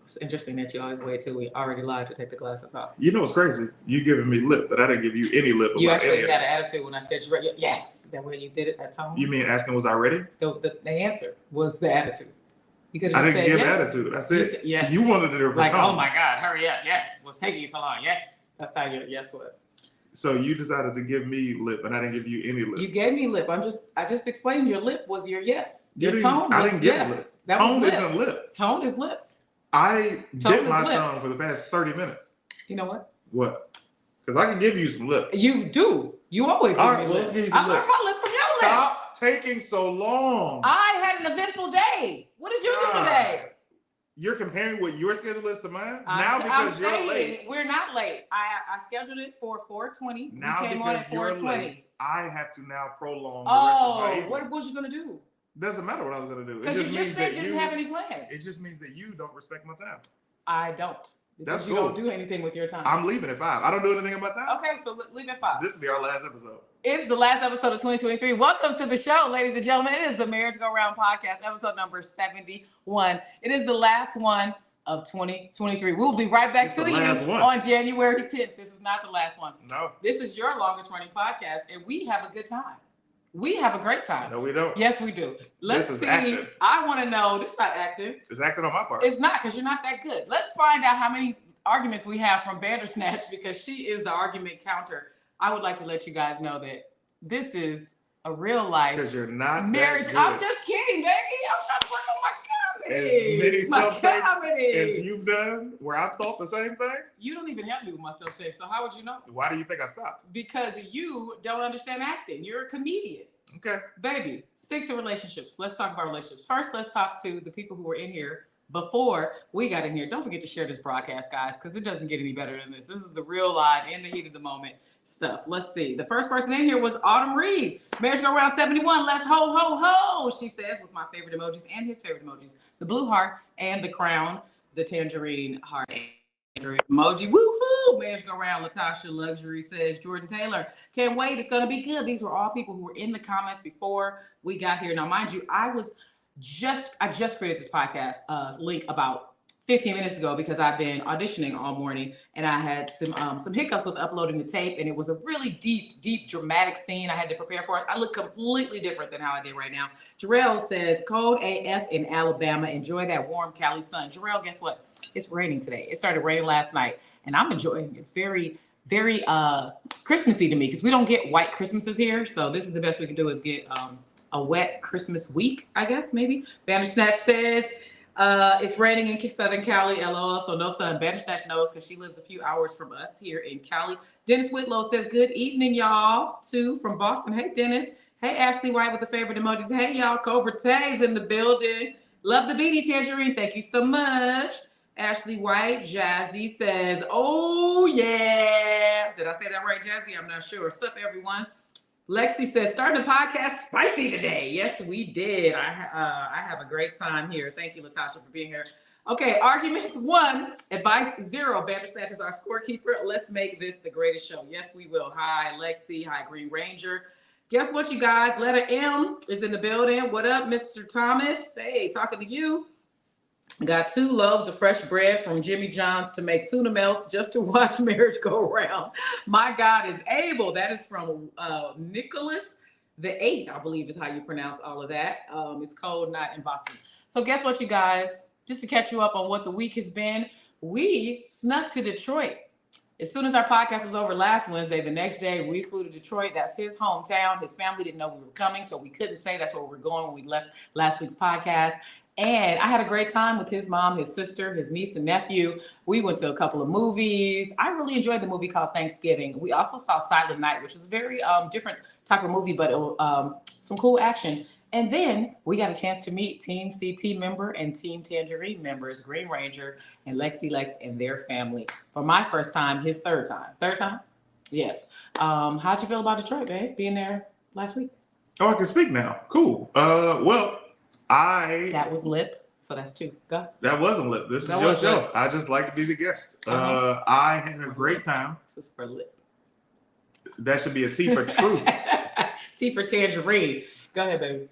It's interesting that you always wait till we already live to take the glasses off. You know what's crazy? You giving me lip, but I didn't give you any lip. You actually had an attitude when I said you ready. Yes, that way you did it, that tone. You mean asking was I ready? The answer was the attitude. Because I didn't give yes. attitude. I said, yes. You wanted a different like, tone. Oh my God, hurry up. Yes, what's taking you so long? Yes. That's how your yes was. So you decided to give me lip, and I didn't give you any lip. You gave me lip. I just explained your lip was your yes. Your tone was I didn't give yes. lip. That tone was isn't lip. Tone is lip. I bit my tongue for the past 30 minutes. You know what? What? Because I can give you some lip. You do. You always give me lip. Let's give you some I lip. learned my lip from your lip. Stop taking so long. I had an eventful day. What did you do today? You're comparing what your schedule is to mine? Because you're late. We're not late. I scheduled it for 4:20. Now we came because on at you're 4:20. late, I have to now prolong the rest of my evening. What was you going to do? Doesn't matter what I was going to do. Because you just said you didn't have any plans. It just means that you don't respect my time. I don't. Because you don't do anything with your time. I'm leaving at 5. I don't do anything at my time. Okay, so leave at 5. This will be our last episode. It's the last episode of 2023. Welcome to the show, ladies and gentlemen. It is the Marriage Go Round podcast, episode number 71. It is the last one of 2023. We'll be right back to you on January 10th. This is not the last one. No. This is your longest running podcast, and we have a good time. We have a great time. No, we don't. Yes, we do. Let's see. Acting. I want to know. This is not acting. It's acting on my part. It's not, because you're not that good. Let's find out how many arguments we have from Bandersnatch, because she is the argument counter. I would like to let you guys know that this is a real life because you're not marriage. That good. I'm just kidding, baby. I'm trying to work on my comedy. As many self-tapes as you've done where I've thought the same thing. You don't even help me with my self-tape, so how would you know? Why do you think I stopped? Because you don't understand acting. You're a comedian. Okay. Baby, stick to relationships. Let's talk about relationships. First, let's talk to the people who were in here before we got in here. Don't forget to share this broadcast, guys, because it doesn't get any better than this. This is the real live, in the heat of the moment stuff. Let's see. The first person in here was Autumn Reed. Marriage Go Round 71. Let's ho, ho, ho, she says, with my favorite emojis and his favorite emojis. The blue heart and the crown, the tangerine heart emoji. Woohoo! Marriage Go Round. Latasha Luxury says, Jordan Taylor, can't wait. It's going to be good. These were all people who were in the comments before we got here. Now, mind you, I just created this podcast link about 15 minutes ago because I've been auditioning all morning, and I had some hiccups with uploading the tape, and it was a really deep dramatic scene I had to prepare for. I look completely different than how I did right now. Jarrell says, cold AF in Alabama. Enjoy that warm Cali sun. Jarrell, guess what? It's raining today. It started raining last night, and I'm enjoying it. It's very Christmassy to me because we don't get white Christmases here, so this is the best we can do is get a wet Christmas week, I guess, maybe. Bandersnatch says, it's raining in Southern Cali, LOL, so no sun. Bandersnatch knows because she lives a few hours from us here in Cali. Dennis Whitlow says, good evening, y'all, too, from Boston. Hey, Dennis. Hey, Ashley White with the favorite emojis. Hey, y'all, Cobra Tay's in the building. Love the beanie, Tanjareen. Thank you so much. Ashley White. Jazzy says, oh, yeah. Did I say that right, Jazzy? I'm not sure. What's up, everyone? Lexi says, starting the podcast spicy today. Yes, we did. I have a great time here. Thank you, Latasha, for being here. Okay, arguments 1, advice 0. Bandersnatch is our scorekeeper. Let's make this the greatest show. Yes, we will. Hi, Lexi. Hi, Green Ranger. Guess what, you guys? Letta M is in the building. What up, Mr. Thomas? Hey, talking to you. Got 2 loaves of fresh bread from Jimmy John's to make tuna melts just to watch marriage go around. My God is able. That is from Nicholas the 8th, I believe is how you pronounce all of that. It's cold, not in Boston. So guess what, you guys? Just to catch you up on what the week has been, we snuck to Detroit. As soon as our podcast was over last Wednesday, the next day we flew to Detroit. That's his hometown. His family didn't know we were coming, so we couldn't say that's where we're going when we left last week's podcast. And I had a great time with his mom, his sister, his niece and nephew. We went to a couple of movies. I really enjoyed the movie called Thanksgiving. We also saw Silent Night, which was a very different type of movie, but some cool action. And then we got a chance to meet Team CT member and Team Tanjareen members, Green Ranger and Lexi Lex and their family. For my first time, his third time. Third time? Yes. How'd you feel about Detroit, babe, being there last week? Oh, I can speak now. Cool. That was lip, so that's 2. Go. That wasn't lip. This is your show. Lip. I just like to be the guest. I had a great time. This is for lip. That should be a T for truth. T for Tanjareen. Go ahead, baby.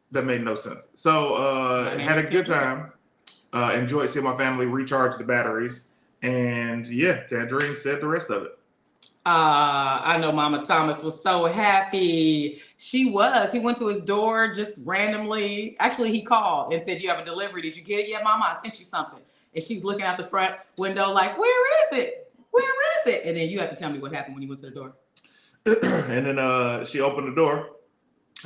That made no sense. So had a good time. enjoyed seeing my family recharge the batteries. And yeah, Tanjareen said the rest of it. I know Mama Thomas was so happy. She was. He went to his door just randomly. Actually, he called and said, "You have a delivery. Did you get it yet, Mama? I sent you something." And she's looking out the front window like, "Where is it? Where is it?" And then you have to tell me what happened when you went to the door. And then she opened the door,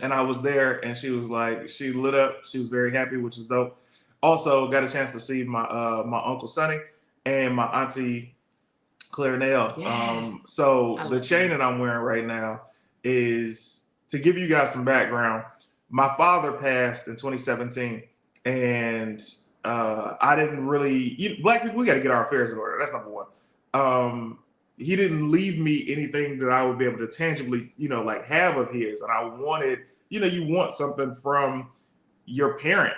and I was there, and she was like, she lit up. She was very happy, which is dope. Also, got a chance to see my my Uncle Sonny and my Auntie Claire Nail. Yes. So the chain that I'm wearing right now is, to give you guys some background, my father passed in 2017, and I didn't really, black people, we got to get our affairs in order. That's number one. He didn't leave me anything that I would be able to tangibly, like have of his. And I wanted, you want something from your parent.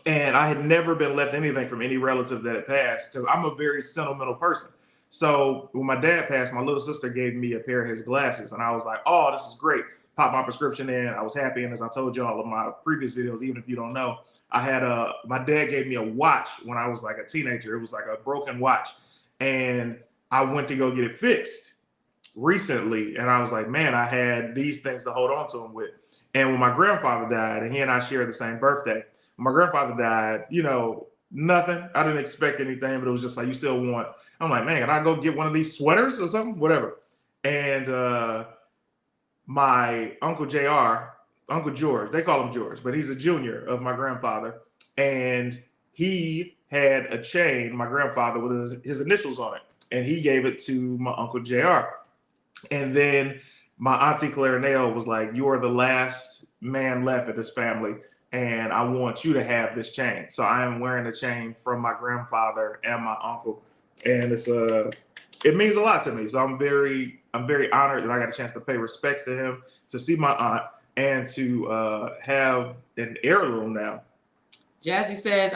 And I had never been left anything from any relative that had passed, because I'm a very sentimental person. So when my dad passed, my little sister gave me a pair of his glasses, and I was like, "Oh, this is great." Popped my prescription in. I was happy. And as I told y'all in my previous videos, even if you don't know, I had my dad gave me a watch when I was like a teenager. It was like a broken watch. And I went to go get it fixed recently. And I was like, man, I had these things to hold on to him with. And when my grandfather died, and he and I shared the same birthday, when my grandfather died, nothing. I didn't expect anything, but it was just like, you still want. I'm like, man, can I go get one of these sweaters or something? Whatever. And my Uncle JR, Uncle George, they call him George, but he's a junior of my grandfather. And he had a chain, my grandfather, with his initials on it. And he gave it to my Uncle JR. And then my Auntie Claire Nail was like, "You are the last man left of this family, and I want you to have this chain." So I am wearing the chain from my grandfather and my uncle. And it means a lot to me. So I'm very honored that I got a chance to pay respects to him, to see my aunt, and to have an heirloom now. Jazzy says,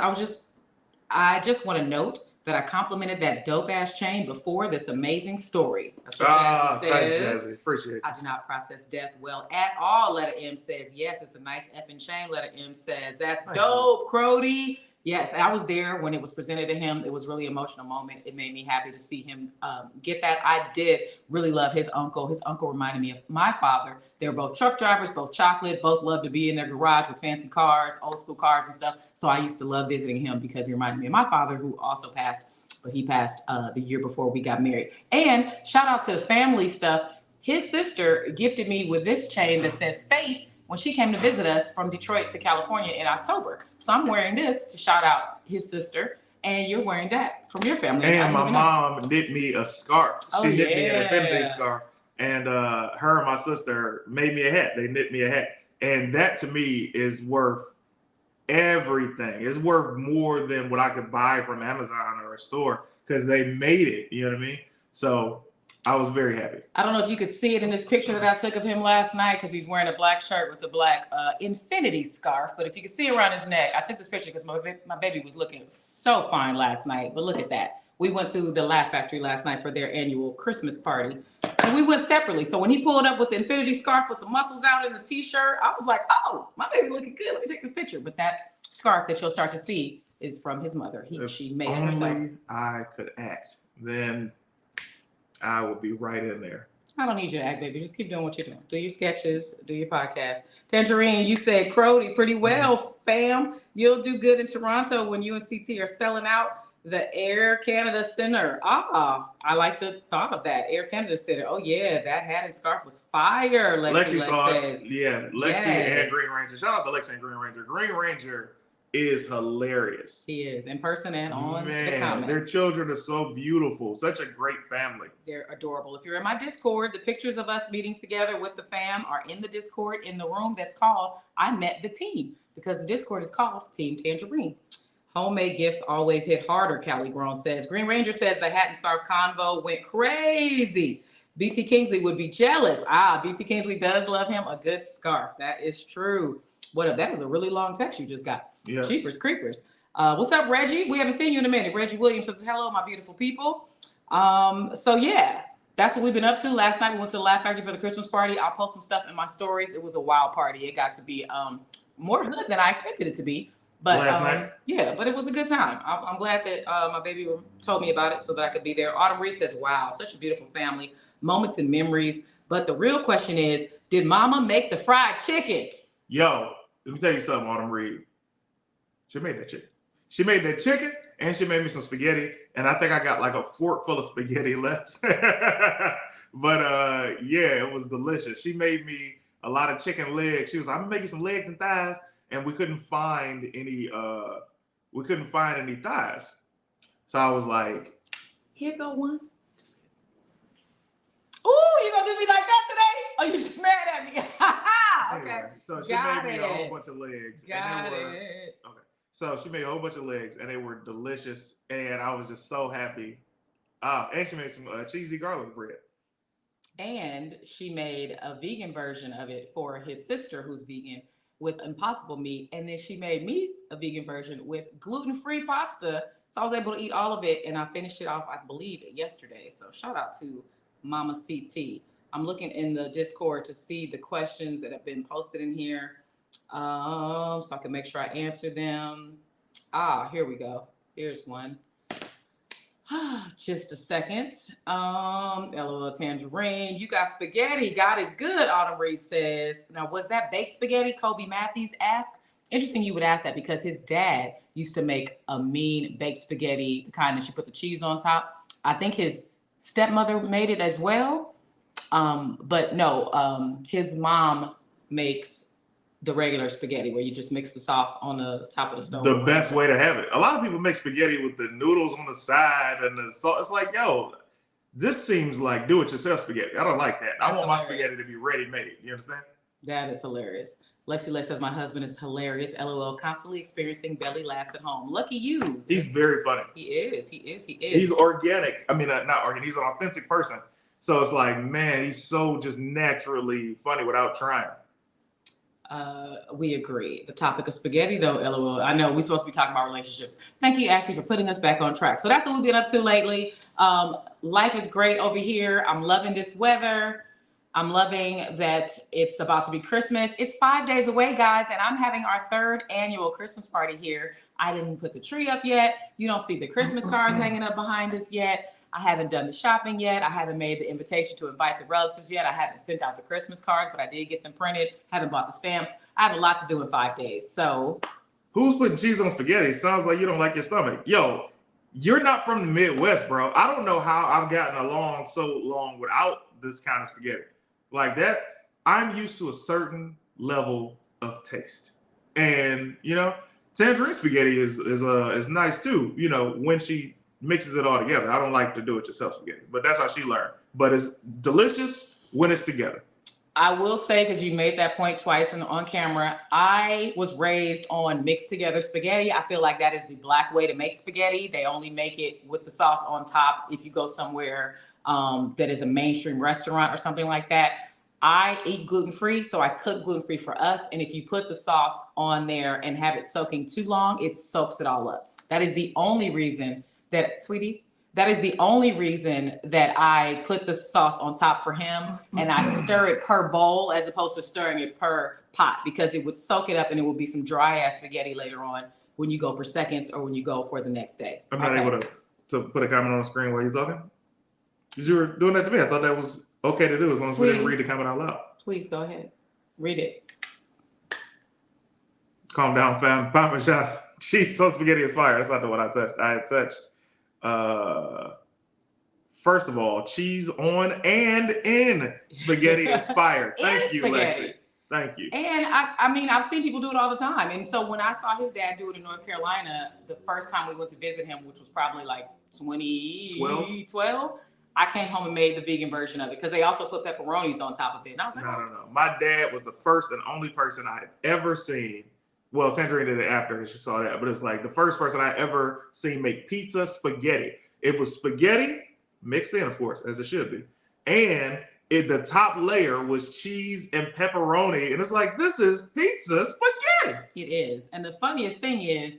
I just want to note that I complimented that dope ass chain before this amazing story. That's what Jazzy says. Thanks, Jazzy. Appreciate it. I do not process death well at all. Letta M says, yes, it's a nice effing chain. Letta M says, that's dope, Crody. Yes, I was there when it was presented to him. It was a really emotional moment. It made me happy to see him get that. I did really love his uncle. His uncle reminded me of my father. They were both truck drivers, both chocolate, both loved to be in their garage with fancy cars, old school cars and stuff. So I used to love visiting him because he reminded me of my father, who also passed, but he passed the year before we got married. And shout out to family stuff. His sister gifted me with this chain that says Faith when she came to visit us from Detroit to California in October. So I'm wearing this to shout out his sister, and you're wearing that from your family. And my mom knit me a scarf. Oh, she knit me an Infinity scarf. And her and my sister made me a hat. They knit me a hat. And that to me is worth everything. It's worth more than what I could buy from Amazon or a store, because they made it. You know what I mean? So I was very happy. I don't know if you could see it in this picture that I took of him last night, because he's wearing a black shirt with a black infinity scarf. But if you can see around his neck, I took this picture because my baby was looking so fine last night. But look at that. We went to the Laugh Factory last night for their annual Christmas party. And we went separately. So when he pulled up with the infinity scarf with the muscles out in the t-shirt, I was like, oh, my baby looking good. Let me take this picture. But that scarf that you'll start to see is from his mother. She made it herself. Only I could act, then I would be right in there. I don't need you to act, baby. Just keep doing what you're doing. Do your sketches, do your podcast. Tanjareen, you said Crody pretty well, fam. You'll do good in Toronto when you and CT are selling out the Air Canada Center. I like the thought of that. Air Canada Center. Oh, yeah, that hat and scarf was fire, Lexi saw says. it. Yeah, Lexi and Green Ranger. Shout out to Lexi and Green Ranger. Green Ranger is hilarious. He is, in person and on the comments. Their children are so beautiful. Such a great family. They're adorable. If you're in my Discord, the pictures of us meeting together with the fam are in the Discord in the room that's called I Met the Team, because the Discord is called Team Tanjareen. Homemade gifts always hit harder, Callie Grown says. Green Ranger says the hat and scarf convo went crazy. BT Kingsley would be jealous. BT Kingsley does love him a good scarf. That is true. What up? That was a really long text you just got. Yeah. Cheapers creepers. What's up, Reggie? We haven't seen you in a minute. Reggie Williams says, hello, my beautiful people. So yeah, that's what we've been up to. Last night we went to the Laugh Factory for the Christmas party. I'll post some stuff in my stories. It was a wild party. It got to be more hood than I expected it to be. But last night. Yeah, but it was a good time. I'm glad that my baby told me about it so that I could be there. Autumn Reed says, "Wow, such a beautiful family, moments and memories." But the real question is, did Mama make the fried chicken? Yo, let me tell you something, Autumn Reed. She made that chicken. She made that chicken, and she made me some spaghetti. And I think I got like a fork full of spaghetti left. But yeah, it was delicious. She made me a lot of chicken legs. She was like, "I'm gonna make you some legs and thighs," and we couldn't find any thighs. So I was like, "Here go one." Ooh, you gonna do me like that today? Oh, you just mad at me? Okay. Anyway, so she made me a whole bunch of legs. Got it. Okay. So she made a whole bunch of legs, and they were delicious, and I was just so happy. And she made some cheesy garlic bread. And she made a vegan version of it for his sister who's vegan with impossible meat. And then she made me a vegan version with gluten-free pasta. So I was able to eat all of it, and I finished it off, I believe, yesterday. So shout out to Mama CT. I'm looking in the Discord to see the questions that have been posted in here, so I can make sure I answer them. Here we go. Here's one. Just a second. LOL Tanjareen. You got spaghetti. God is good, Autumn Reed says. Now, was that baked spaghetti? Kobe Matthews asked. Interesting you would ask that because his dad used to make a mean baked spaghetti, the kind that you put the cheese on top. I think his stepmother made it as well. But no, his mom makes the regular spaghetti where you just mix the sauce on the top of the stove. The best way to have it. A lot of people make spaghetti with the noodles on the side and the sauce. It's like, yo, this seems like do-it-yourself spaghetti. I don't like that. I want my spaghetti to be ready-made. You understand? That is hilarious. Lexi Lex says, my husband is hilarious. LOL, constantly experiencing belly laughs at home. Lucky you. He's very funny. He is. He's organic. I mean, not organic. He's an authentic person. So it's like, man, he's so just naturally funny without trying. We agree. The topic of spaghetti, though, LOL. I know we're supposed to be talking about relationships. Thank you, Ashley, for putting us back on track. So that's what we've been up to lately. Life is great over here. I'm loving this weather. I'm loving that it's about to be Christmas. It's 5 days away, guys, and I'm having our 3rd annual Christmas party here. I didn't put the tree up yet. You don't see the Christmas cards hanging up behind us yet. I haven't done the shopping yet. I haven't made the invitation to invite the relatives yet. I haven't sent out the Christmas cards, but I did get them printed. Haven't bought the stamps. I have a lot to do in 5 days. So, who's putting cheese on spaghetti? Sounds like you don't like your stomach. Yo, you're not from the Midwest, bro. I don't know how I've gotten along so long without this kind of spaghetti. Like that, I'm used to a certain level of taste. And, you know, Tanjareen spaghetti is nice too, you know, when she mixes it all together. I don't like to do it yourself spaghetti, but that's how she learned. But it's delicious when it's together. I will say, because you made that point twice on camera, I was raised on mixed together spaghetti. I feel like that is the Black way to make spaghetti. They only make it with the sauce on top if you go somewhere that is a mainstream restaurant or something like that. I eat gluten-free, so I cook gluten-free for us. And if you put the sauce on there and have it soaking too long, it soaks it all up. That is the only reason that, sweetie, that is the only reason that I put the sauce on top for him, and I stir it per bowl as opposed to stirring it per pot, because it would soak it up and it would be some dry ass spaghetti later on when you go for seconds or when you go for the next day. I'm not able to put a comment on the screen while you're talking. Because you were doing that to me. I thought that was okay to do as long as we didn't read the comment out loud. Please go ahead. Read it. Calm down, fam. Parmesan cheese on spaghetti is fire. That's not the one I touched. I had touched. First of all, cheese on and in spaghetti is fire. Thank you, Lexi. Thank you. And I mean, I've seen people do it all the time. And so when I saw his dad do it in North Carolina, the first time we went to visit him, which was probably like 2012, I came home and made the vegan version of it because they also put pepperonis on top of it. And I was like, no. My dad was the first and only person I had ever seen. Well, Tanjareen did it after she saw that, but it's like the first person I ever seen make pizza spaghetti. It was spaghetti mixed in, of course, as it should be. And the top layer was cheese and pepperoni. And it's like, this is pizza spaghetti. It is. And the funniest thing is,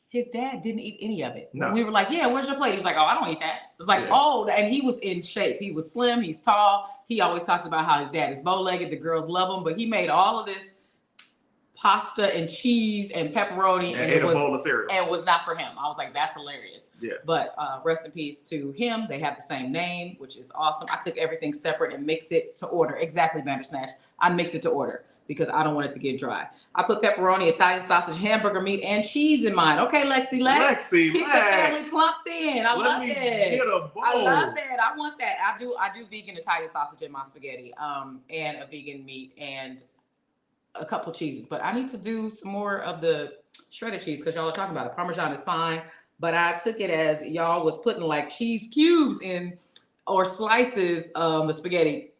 his dad didn't eat any of it. No. We were like, yeah, where's your plate? He was like, oh, I don't eat that. It's like, oh, and he was in shape. He was slim. He's tall. He always talks about how his dad is bow-legged. The girls love him. But he made all of this pasta and cheese and pepperoni and ate a bowl of cereal. And was not for him. I was like, that's hilarious. Yeah. But rest in peace to him. They have the same name, which is awesome. I cook everything separate and mix it to order. Exactly, Bandersnatch. I mix it to order because I don't want it to get dry. I put pepperoni, Italian sausage, hamburger meat, and cheese in mine. Okay, Lexi, keep the family plumped in. I love that. I love that. I want that. I do vegan Italian sausage in my spaghetti, and a vegan meat and a couple cheeses. But I need to do some more of the shredded cheese because y'all are talking about it. Parmesan is fine, but I took it as y'all was putting like cheese cubes in or slices the spaghetti.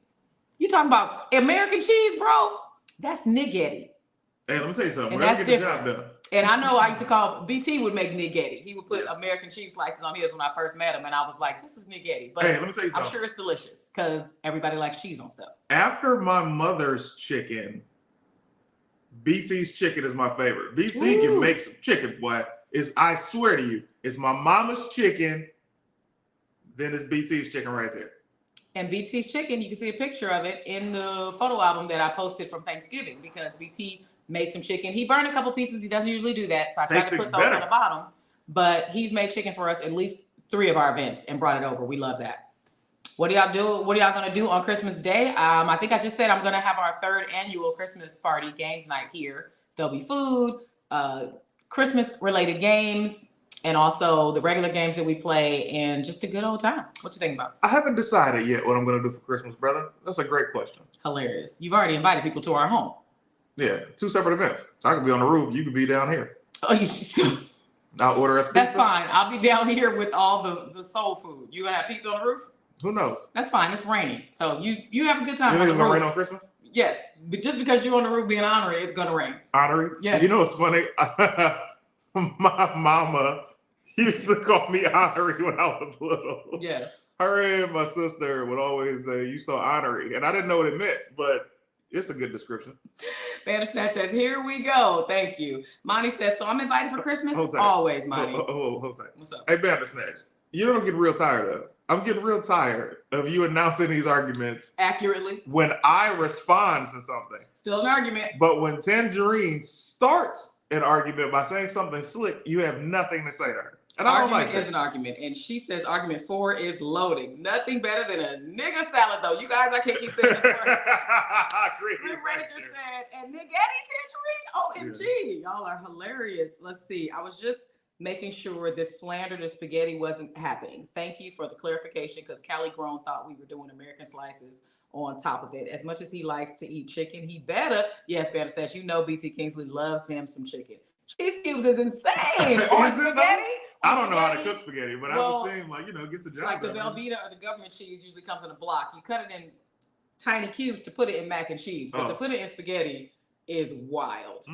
You talking about American cheese, bro? That's niggetti. Hey, let me tell you something. And Whatever that's get the job done. And I know I used to call BT would make niggetti. He would put American cheese slices on his when I first met him, and I was like, "This is niggetti." But hey, let me tell you something. I'm sure it's delicious because everybody likes cheese on stuff. After my mother's chicken, BT's chicken is my favorite. BT can make some chicken, boy. I swear to you, it's my mama's chicken. Then it's BT's chicken right there. And BT's chicken, you can see a picture of it in the photo album that I posted from Thanksgiving because BT made some chicken. He burned a couple pieces. He doesn't usually do that. So I tried to put those on the bottom. But he's made chicken for us at least 3 of our events and brought it over. We love that. What do y'all do? What are y'all going to do on Christmas Day? I think I just said I'm going to have our 3rd annual Christmas party games night here. There'll be food, Christmas related games, and also the regular games that we play, and just a good old time. What you think about? I haven't decided yet what I'm going to do for Christmas, brother. That's a great question. Hilarious. You've already invited people to our home. Yeah, 2 separate events. I could be on the roof. You could be down here. Oh, I'll order us pizza. That's fine. I'll be down here with all the soul food. You going to have pizza on the roof? Who knows? That's fine. It's raining. So you have a good time. You think it's going to rain on Christmas? Yes. But just because you're on the roof being honorary, it's going to rain. Honorary? Yes. You know what's funny? My mama used to call me honorary when I was little. Yes. Her and my sister would always say, "You so honorary." And I didn't know what it meant, but it's a good description. Bandersnatch says, "Here we go." Thank you. Monty says, "So I'm invited for Christmas?" Always, Monty. Hold tight. What's up? Hey, Bandersnatch, you don't get real tired of. I'm getting real tired of you announcing these arguments accurately when I respond to something. Still an argument. But when Tanjareen starts an argument by saying something slick, you have nothing to say to her. And I don't like that. Argument is an argument. And she says argument 4 is loading. Nothing better than a nigga salad, though. You guys, I can't keep saying this word. Green Ranger said, and nigga Tangerine, OMG. Y'all are hilarious. Let's see. I was just making sure this slander to spaghetti wasn't happening. Thank you for the clarification, because Callie Grown thought we were doing American slices on top of it. As much as he likes to eat chicken, he better. Yes, Banner says, you know BT Kingsley loves him some chicken. Cheese cubes is insane. On spaghetti? I don't know how to cook spaghetti, but I was saying, like, it gets the job like done. The Velveeta or the government cheese usually comes in a block. You cut it in tiny cubes to put it in mac and cheese, but to put it in spaghetti is wild.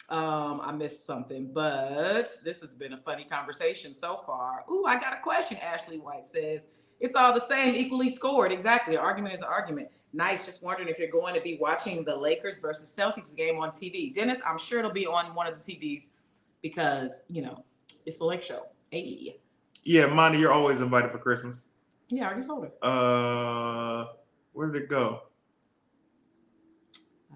I missed something, but this has been a funny conversation so far. Ooh, I got a question. Ashley White says, it's all the same, equally scored. Exactly. An argument is an argument. Nice. Just wondering if you're going to be watching the Lakers versus Celtics game on TV. Dennis, I'm sure it'll be on one of the TVs because, it's the Lake Show. Hey. Yeah, Monty, you're always invited for Christmas. Yeah, I already told her. Where did it go?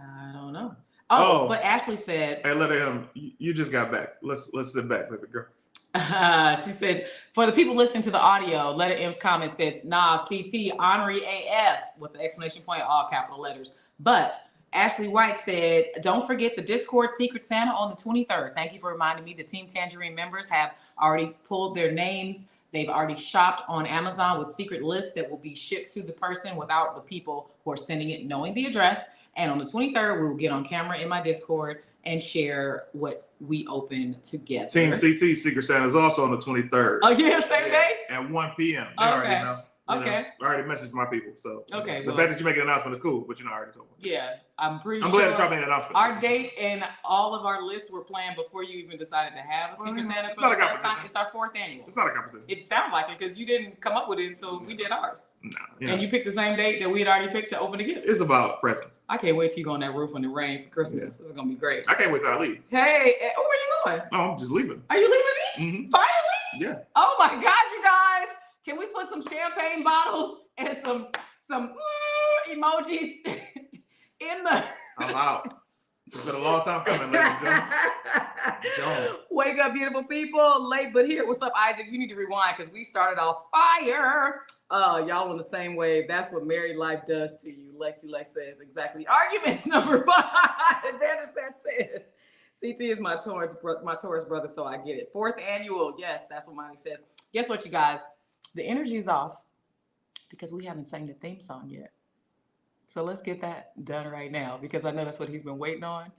I don't know. Oh, but Ashley said, "Hey, Letta M, you just got back. Let's sit back, baby girl." She said, for the people listening to the audio, Letta M's comment says, "Nah, CT, Honorary AF," with the exclamation point, all capital letters. But Ashley White said, don't forget the Discord Secret Santa on the 23rd. Thank you for reminding me. The Team Tanjareen members have already pulled their names. They've already shopped on Amazon with secret lists that will be shipped to the person without the people who are sending it knowing the address. And on the 23rd, we will get on camera in my Discord and share what we open together. Team CT Secret Santa is also on the 23rd. Oh, yeah, same day? At 1 p.m. They okay. already know. Okay. I already messaged my people. So okay, the fact that you make an announcement is cool, but I already told me. Yeah, I'm glad that y'all made an announcement. Our date and all of our lists were planned before you even decided to have a Secret Santa. It's not a competition. It's our 4th annual. It's not a competition. It sounds like it because you didn't come up with it until we did ours. No. And you picked the same date that we had already picked to open the gifts. It's about presents. I can't wait till you go on that roof when it rains for Christmas. Yeah. This is gonna be great. I can't wait till I leave. Hey, where are you going? No, I'm just leaving. Are you leaving me? Mm-hmm. Finally? Yeah. Oh my God, you guys! Can we put some champagne bottles and some emojis in the? I'm out. It's been a long time coming, ladies and gentlemen. Wake up, beautiful people. Late but here. What's up, Isaac? You need to rewind because we started off fire. Y'all on the same wave. That's what married life does to you. Lex says exactly. Argument number 5. Bandersnatch says, CT is my Taurus brother, so I get it. 4th annual. Yes, that's what Monty says. Guess what, you guys? The energy is off because we haven't sang the theme song yet. So let's get that done right now because I know that's what he's been waiting on.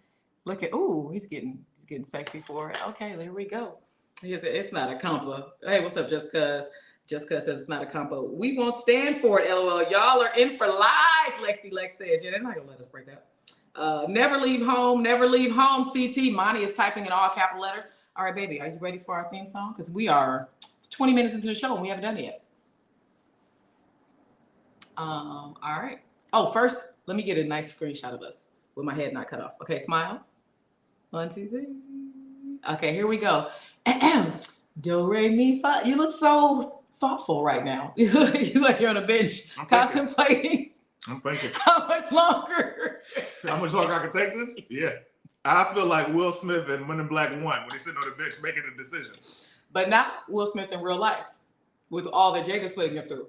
Look at, ooh, he's getting sexy for it. Okay, there we go. He said, it's not a compo. Hey, what's up, Just Cuz? Just Cuz says it's not a compo. We won't stand for it, LOL. Y'all are in for life, Lex says. Yeah, they're not gonna let us break up. Never leave home, CT. Monty is typing in all capital letters. All right, baby, are you ready for our theme song? Because we are 20 minutes into the show and we haven't done it yet. All right. Oh, first, let me get a nice screenshot of us with my head not cut off. Okay, smile. 1, 2, 3. Okay, here we go. Do, re, mi, fa. You look so thoughtful right now. You look like you're on a bench contemplating. I'm thinking. How much longer? How much longer I can take this? Yeah. I feel like Will Smith and Men in Black 1 when he's sitting on the bench making a decision. But not Will Smith in real life with all that Jada's putting him through.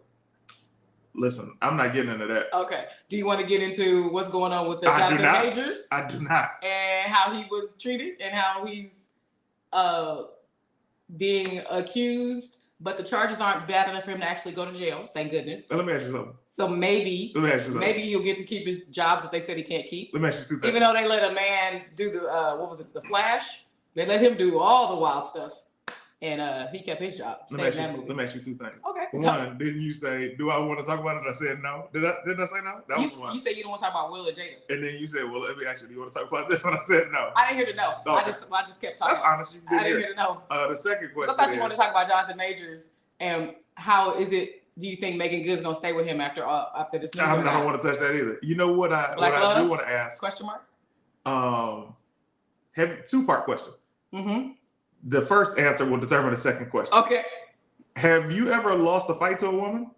Listen, I'm not getting into that. Okay. Do you want to get into what's going on with the Jonathan Majors? I do not. And how he was treated and how he's being accused, but the charges aren't bad enough for him to actually go to jail. Thank goodness. Let me ask you something. So maybe he'll get to keep his jobs that they said he can't keep. Let me ask you 2 things. Even though they let a man do the Flash, they let him do all the wild stuff. And he kept his job. Let me ask you 2 things. Okay. One, didn't you say, do I want to talk about it? I said no. Didn't I say no? That was one. You said you don't want to talk about Will or Jada. And then you said, well, let me ask you, do you want to talk about this? And I said no. I didn't hear the no. Okay. I just kept talking. That's honest. I didn't hear the no. The second question I thought you wanted to talk about Jonathan Majors and how is it, do you think Megan Good's going to stay with him after this? I don't want to touch that either. You know what I do want to ask? Question mark? Have 2-part question. Mm-hmm. The first answer will determine the second question. Okay. Have you ever lost a fight to a woman?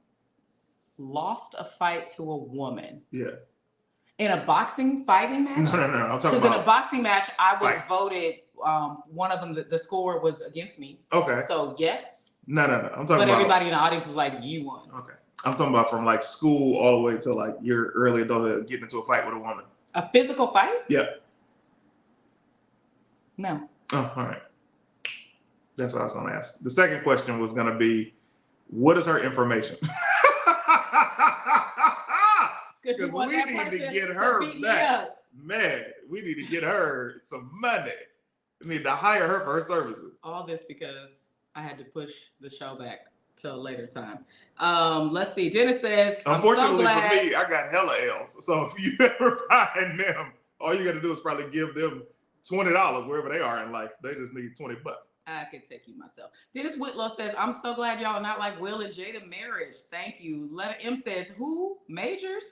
Lost a fight to a woman? Yeah. In a fighting match? No. I'm talking about. Because in a boxing match, I was fights. Voted. One of them, the score was against me. Okay. So yes. No. I'm talking but about. Everybody in the audience was like, "You won." Okay. I'm talking about from like school all the way to like your early adulthood, getting into a fight with a woman. A physical fight? Yeah. No. Oh, all right. That's what I was going to ask. The second question was going to be, what is her information? Because we need to get her back. Man, we need to get her some money. We need to hire her for her services. All this because I had to push the show back to a later time. Let's see. Dennis says, unfortunately for me, I got hella L's. So if you ever find them, all you got to do is probably give them $20 wherever they are in life. They just need $20. I could take you myself. Dennis Whitlow says, I'm so glad y'all are not like Will and Jada marriage. Thank you. Letta M says, who? Majors?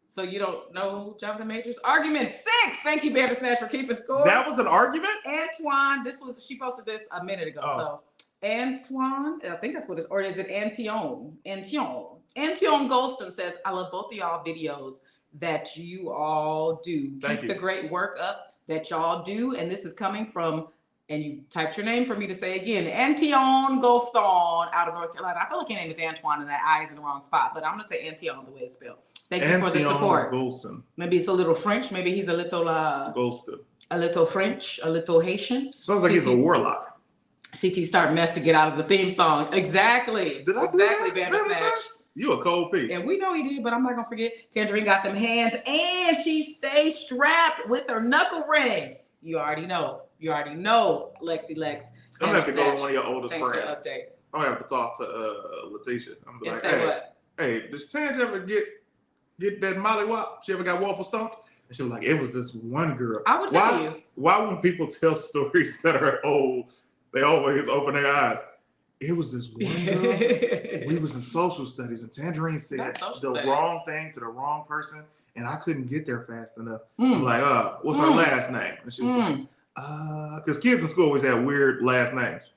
So you don't know Jonathan Majors? Argument 6. Thank you, Bandersnatch, for keeping score. That was an argument? Antoine, she posted this a minute ago. Oh. So Antoine, I think that's what it's, or is it Antion? Antion Golston says, I love both of y'all videos that you all do. Keep the great work up that y'all do. And this is coming from, and you typed your name for me to say again, Antion Golston out of North Carolina. I feel like your name is Antoine and that I is in the wrong spot, but I'm going to say Antion the way it's spelled. Thank you for the support. Golston. Maybe it's a little French. Maybe he's a little Golston. A little French, a little Haitian. Sounds like he's a warlock. CT start mess to get out of the theme song. Exactly. Did I exactly, Bandersnatch. You a cold piece. And we know he did, but I'm not gonna forget. Tanjareen got them hands, and she stays strapped with her knuckle rings. You already know. Lexi Lex. I'm gonna have to go with one of your oldest Thanks friends. For the update. I'm gonna have to talk to Letitia. I'm gonna be like, say what? Hey, does Tanj ever get that Molly Wop? She ever got waffle stomped? And she was like, it was this one girl. I would tell you. Why when people tell stories that are old, they always open their eyes? It was this one girl. We was in social studies, and Tanjareen said the wrong thing to the wrong person, and I couldn't get there fast enough. I'm like, what's her last name? And she was like, because kids in school always have weird last names.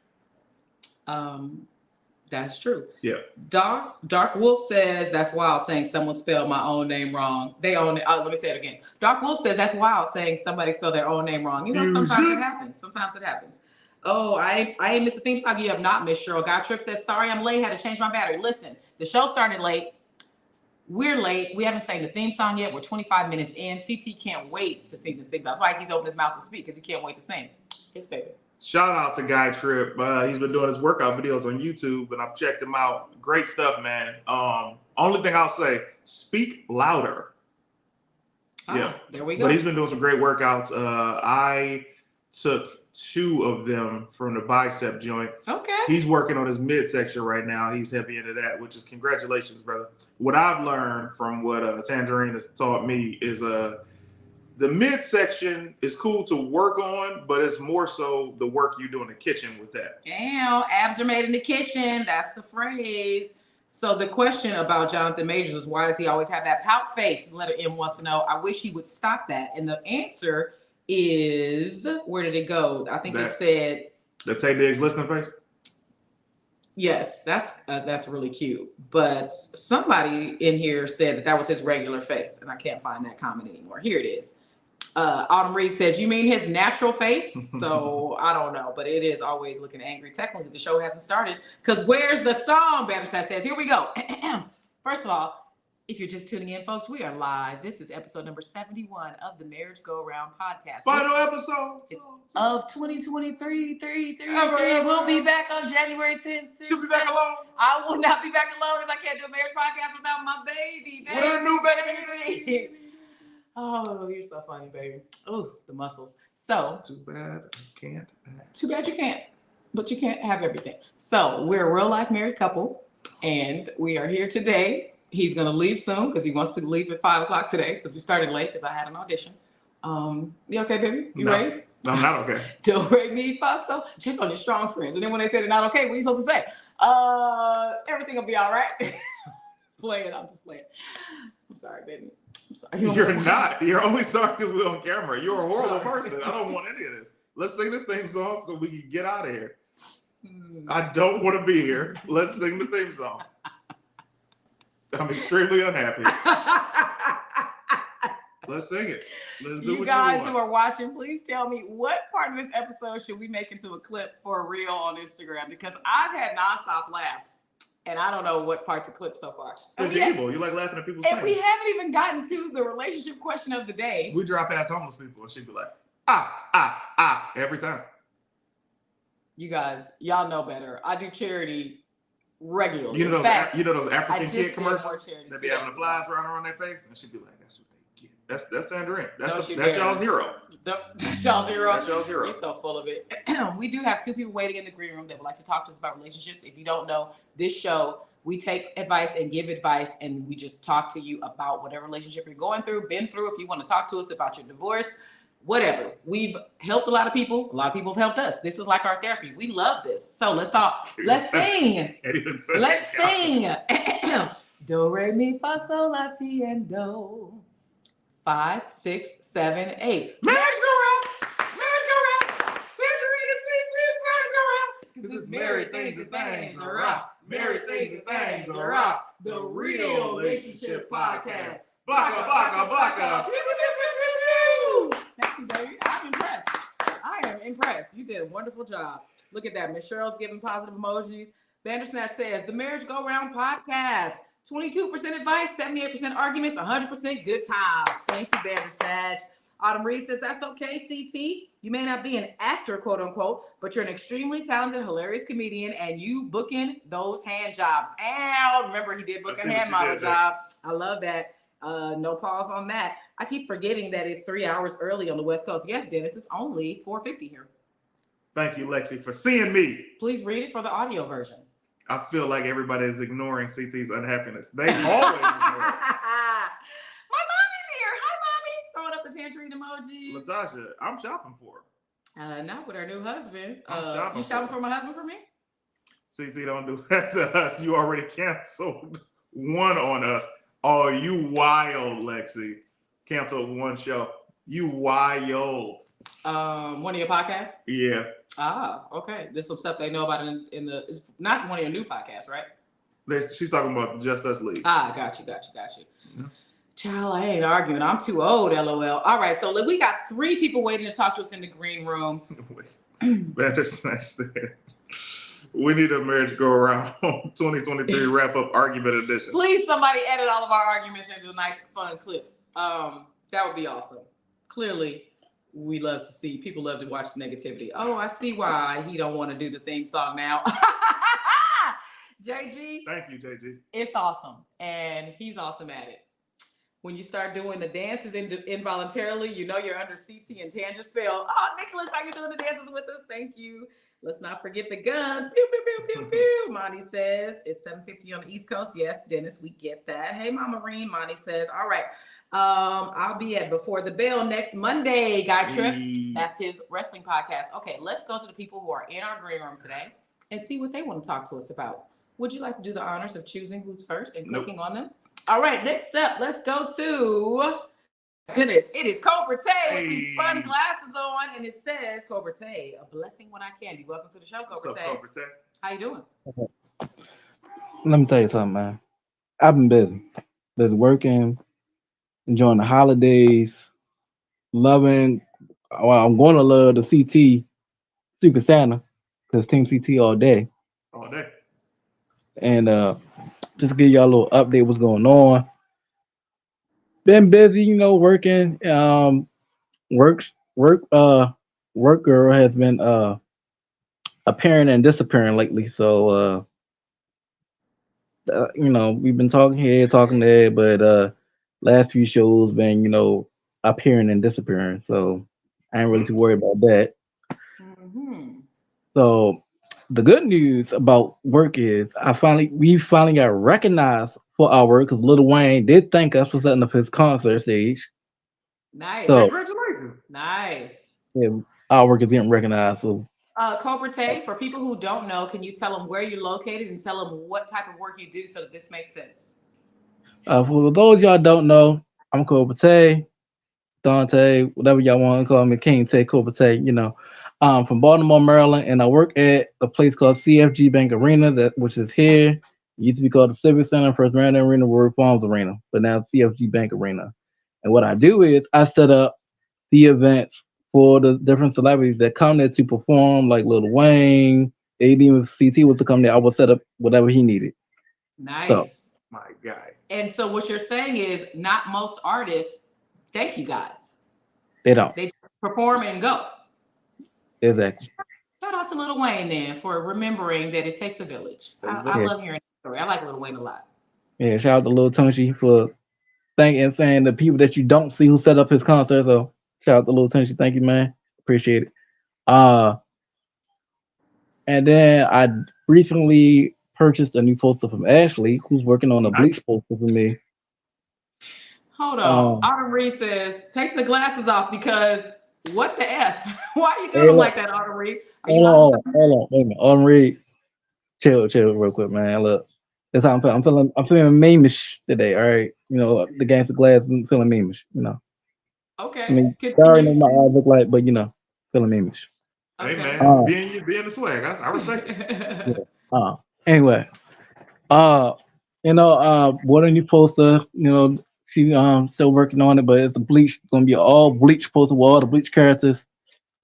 That's true. Yeah. Dark Wolf says that's wild saying someone spelled my own name wrong. They own it. Let me say it again. Dark Wolf says that's wild saying somebody spelled their own name wrong. You know, sometimes it happens. Sometimes it happens. Oh, I ain't missed a theme song. You have not, Miss Cheryl. God Trip says, sorry, I'm late. Had to change my battery. Listen, the show started late. We're late. We haven't sang the theme song yet. We're 25 minutes in. CT can't wait to sing this thing. That's why he's opened his mouth to speak, because he can't wait to sing. His favorite. Shout out to Guy Tripp. He's been doing his workout videos on YouTube, and I've checked him out. Great stuff, man. Only thing I'll say, speak louder. Yeah, there we go. But he's been doing some great workouts. I took 2 of them from the bicep joint. Okay. He's working on his midsection right now. He's heavy into that, which is congratulations, brother. What I've learned from what Tanjareen has taught me is the midsection is cool to work on, but it's more so the work you do in the kitchen with that. Damn, abs are made in the kitchen. That's the phrase. So the question about Jonathan Majors is, why does he always have that pout face? Letter M wants to know, I wish he would stop that. And the answer is, where did it go? I think it said the Tay Diggs listening face. Yes, that's really cute. But somebody in here said that was his regular face, and I can't find that comment anymore. Here it is. Autumn Reed says, you mean his natural face? So I don't know, but it is always looking angry. Technically, the show hasn't started because where's the song? Bandersnatch says, here we go. First of all, if you're just tuning in, folks, we are live. This is episode number 71 of the Marriage Go Around podcast. Final episode of 2023. We'll be back on January 10th. She'll be back alone. I will not be back alone because I can't do a marriage podcast without my baby. What are new baby? Oh, you're so funny, baby. Oh, the muscles. So too bad I can't. Too bad you can't, but you can't have everything. So we're a real life married couple, and we are here today. He's gonna leave soon because he wants to leave at 5 o'clock today because we started late because I had an audition. You okay, baby? You ready? No, I'm not okay. Do re mi fa so. Check on your strong friends, and then when they say they're not okay, what are you supposed to say? Everything will be all right. Just playing. I'm just playing. I'm sorry, baby. I'm sorry. You're not. You're only sorry because we're on camera. You're a horrible person. I don't want any of this. Let's sing this theme song so we can get out of here. I don't want to be here. Let's sing the theme song. I'm extremely unhappy. Let's sing it. Let's do what you guys who are watching, please tell me what part of this episode should we make into a clip for a reel on Instagram, because I've had nonstop laughs and I don't know what part to clip so far. It's evil. You like laughing at people's and we haven't even gotten to the relationship question of the day. We drive past homeless people and she'd be like, every time. You guys, y'all know better. I do charity regularly. You know those African kid commercials that be having the flies running around their face, and she'd be like, "That's what they get." That's Tanjareen. That's y'all's hero. That's y'all's hero. That's y'all's hero. You're so full of it. We do have 2 people waiting in the green room that would like to talk to us about relationships. If you don't know, this show, we take advice and give advice, and we just talk to you about whatever relationship you're going through, been through. If you want to talk to us about your divorce, whatever. We've helped a lot of people. A lot of people have helped us. This is like our therapy. We love this. So let's talk. Let's sing. Let's sing. Do, re, mi, fa, sol, la, ti, and do. 5, 6, 7, 8. Marriage go round. Marriage go round. Tanjareen and CT's marriage go round. Because it's married things and things are out. Married things and things are out. The Real Relationship Podcast. Baka, baka, baka. Thank you, baby. I'm impressed. I am impressed. You did a wonderful job. Look at that. Miss Cheryl's giving positive emojis. Bandersnatch says, the Marriage Go Round podcast. 22% advice, 78% arguments, 100% good times. Thank you, Bandersnatch. Autumn Reed says, that's okay, CT. You may not be an actor, quote unquote, but you're an extremely talented, hilarious comedian, and you booking those hand jobs. And remember, he did book a hand model job. I love that. No pause on that. I keep forgetting that it's 3 hours early on the West Coast. Yes, Dennis, it's only 4:50 here. Thank you, Lexi, for seeing me. Please read it for the audio version. I feel like everybody is ignoring CT's unhappiness. They always ignore it. My mommy's here. Hi, mommy. Throwing up the Tanjareen emoji. Latasha, I'm shopping for her. Not with her new husband. You shopping for my husband for me? CT, don't do that to us. You already canceled one on us. Oh, you wild, Lexi. Canceled one show. You wild. One of your podcasts? Yeah. Okay. There's some stuff they know about in the. It's not one of your new podcasts, right? She's talking about Just Us League. Got you. Yeah. Child, I ain't arguing. I'm too old, LOL. All right, so we got 3 people waiting to talk to us in the green room. Bandersnatch said, we need a marriage go around 2023 wrap up argument edition. Please, somebody edit all of our arguments into nice, fun clips. That would be awesome. Clearly, we love to see people love to watch the negativity. Oh, I see why he don't want to do the theme song now. JG. Thank you, JG. It's awesome, and he's awesome at it. When you start doing the dances involuntarily, you know you're under CT and Tanja spell. Oh, Nicholas, how you doing the dances with us? Thank you. Let's not forget the guns. Pew, pew, pew, pew, pew. Monty says it's 7:50 on the East Coast. Yes, Dennis, we get that. Hey, Mama Reen. Monty says, all right. I'll be at Before the Bell next Monday. Guy Trip. That's his wrestling podcast. Okay, let's go to the people who are in our green room today and see what they want to talk to us about. Would you like to do the honors of choosing who's first and clicking on them? All right, next up, let's go to, goodness, it is Cobra Tay with these fun glasses on, and it says, Cobra Tay, a blessing when I can be. Welcome to the show, Cobra Tay. Cobra Tay? How you doing? Let me tell you something, man. I've been busy working, enjoying the holidays, loving, well, I'm going to love the CT Secret Santa, because Team CT all day. All day. And just to give y'all a little update what's going on. Been busy, working. Work girl has been appearing and disappearing lately. So we've been talking here, talking there, but last few shows been, appearing and disappearing. So I ain't really too worried about that. Mm-hmm. So the good news about work is we finally got recognized for our work because Lil Wayne did thank us for setting up his concert stage. Nice. So, congratulations. Nice. Yeah, our work is getting recognized. So Cobra Tay, for people who don't know, can you tell them where you're located and tell them what type of work you do so that this makes sense? For those y'all don't know, I'm Cobra Tay, Dante, whatever y'all want to call me, King Tay, Cobra Tay, from Baltimore, Maryland, and I work at a place called CFG Bank Arena, which is here. It used to be called the Civic Center, First Maryland Arena, Word Farms Arena, but now it's CFG Bank Arena. And what I do is I set up the events for the different celebrities that come there to perform, like Lil Wayne, even if CT was to come there, I would set up whatever he needed. Nice. So, my guy. And so what you're saying is not most artists thank you guys. They don't. They perform and go. Exactly. Shout out to Lil Wayne then for remembering that it takes a village. I love hearing that story. I like Lil Wayne a lot. Yeah, shout out to Lil Tunchi for saying the people that you don't see who set up his concert. So shout out to Lil Tunchi. Thank you, man. Appreciate it. And then I recently purchased a new poster from Ashley, who's working on a bleach poster for me. Hold on. Autumn Reed says, take the glasses off because what the F? Why are you doing them like that, Autumn Reed? Hold on. Wait a minute. Autumn Reed, chill real quick, man. Look, that's how I'm feeling. I'm feeling memeish today, all right? The gangster glasses, I'm feeling memeish, Okay. I mean, I already know my eyes look like, but feeling memeish. Hey, man, being the swag, I respect it. Yeah. Anyway, what a new poster, she still working on it, but it's gonna be all bleach poster with all the bleach characters.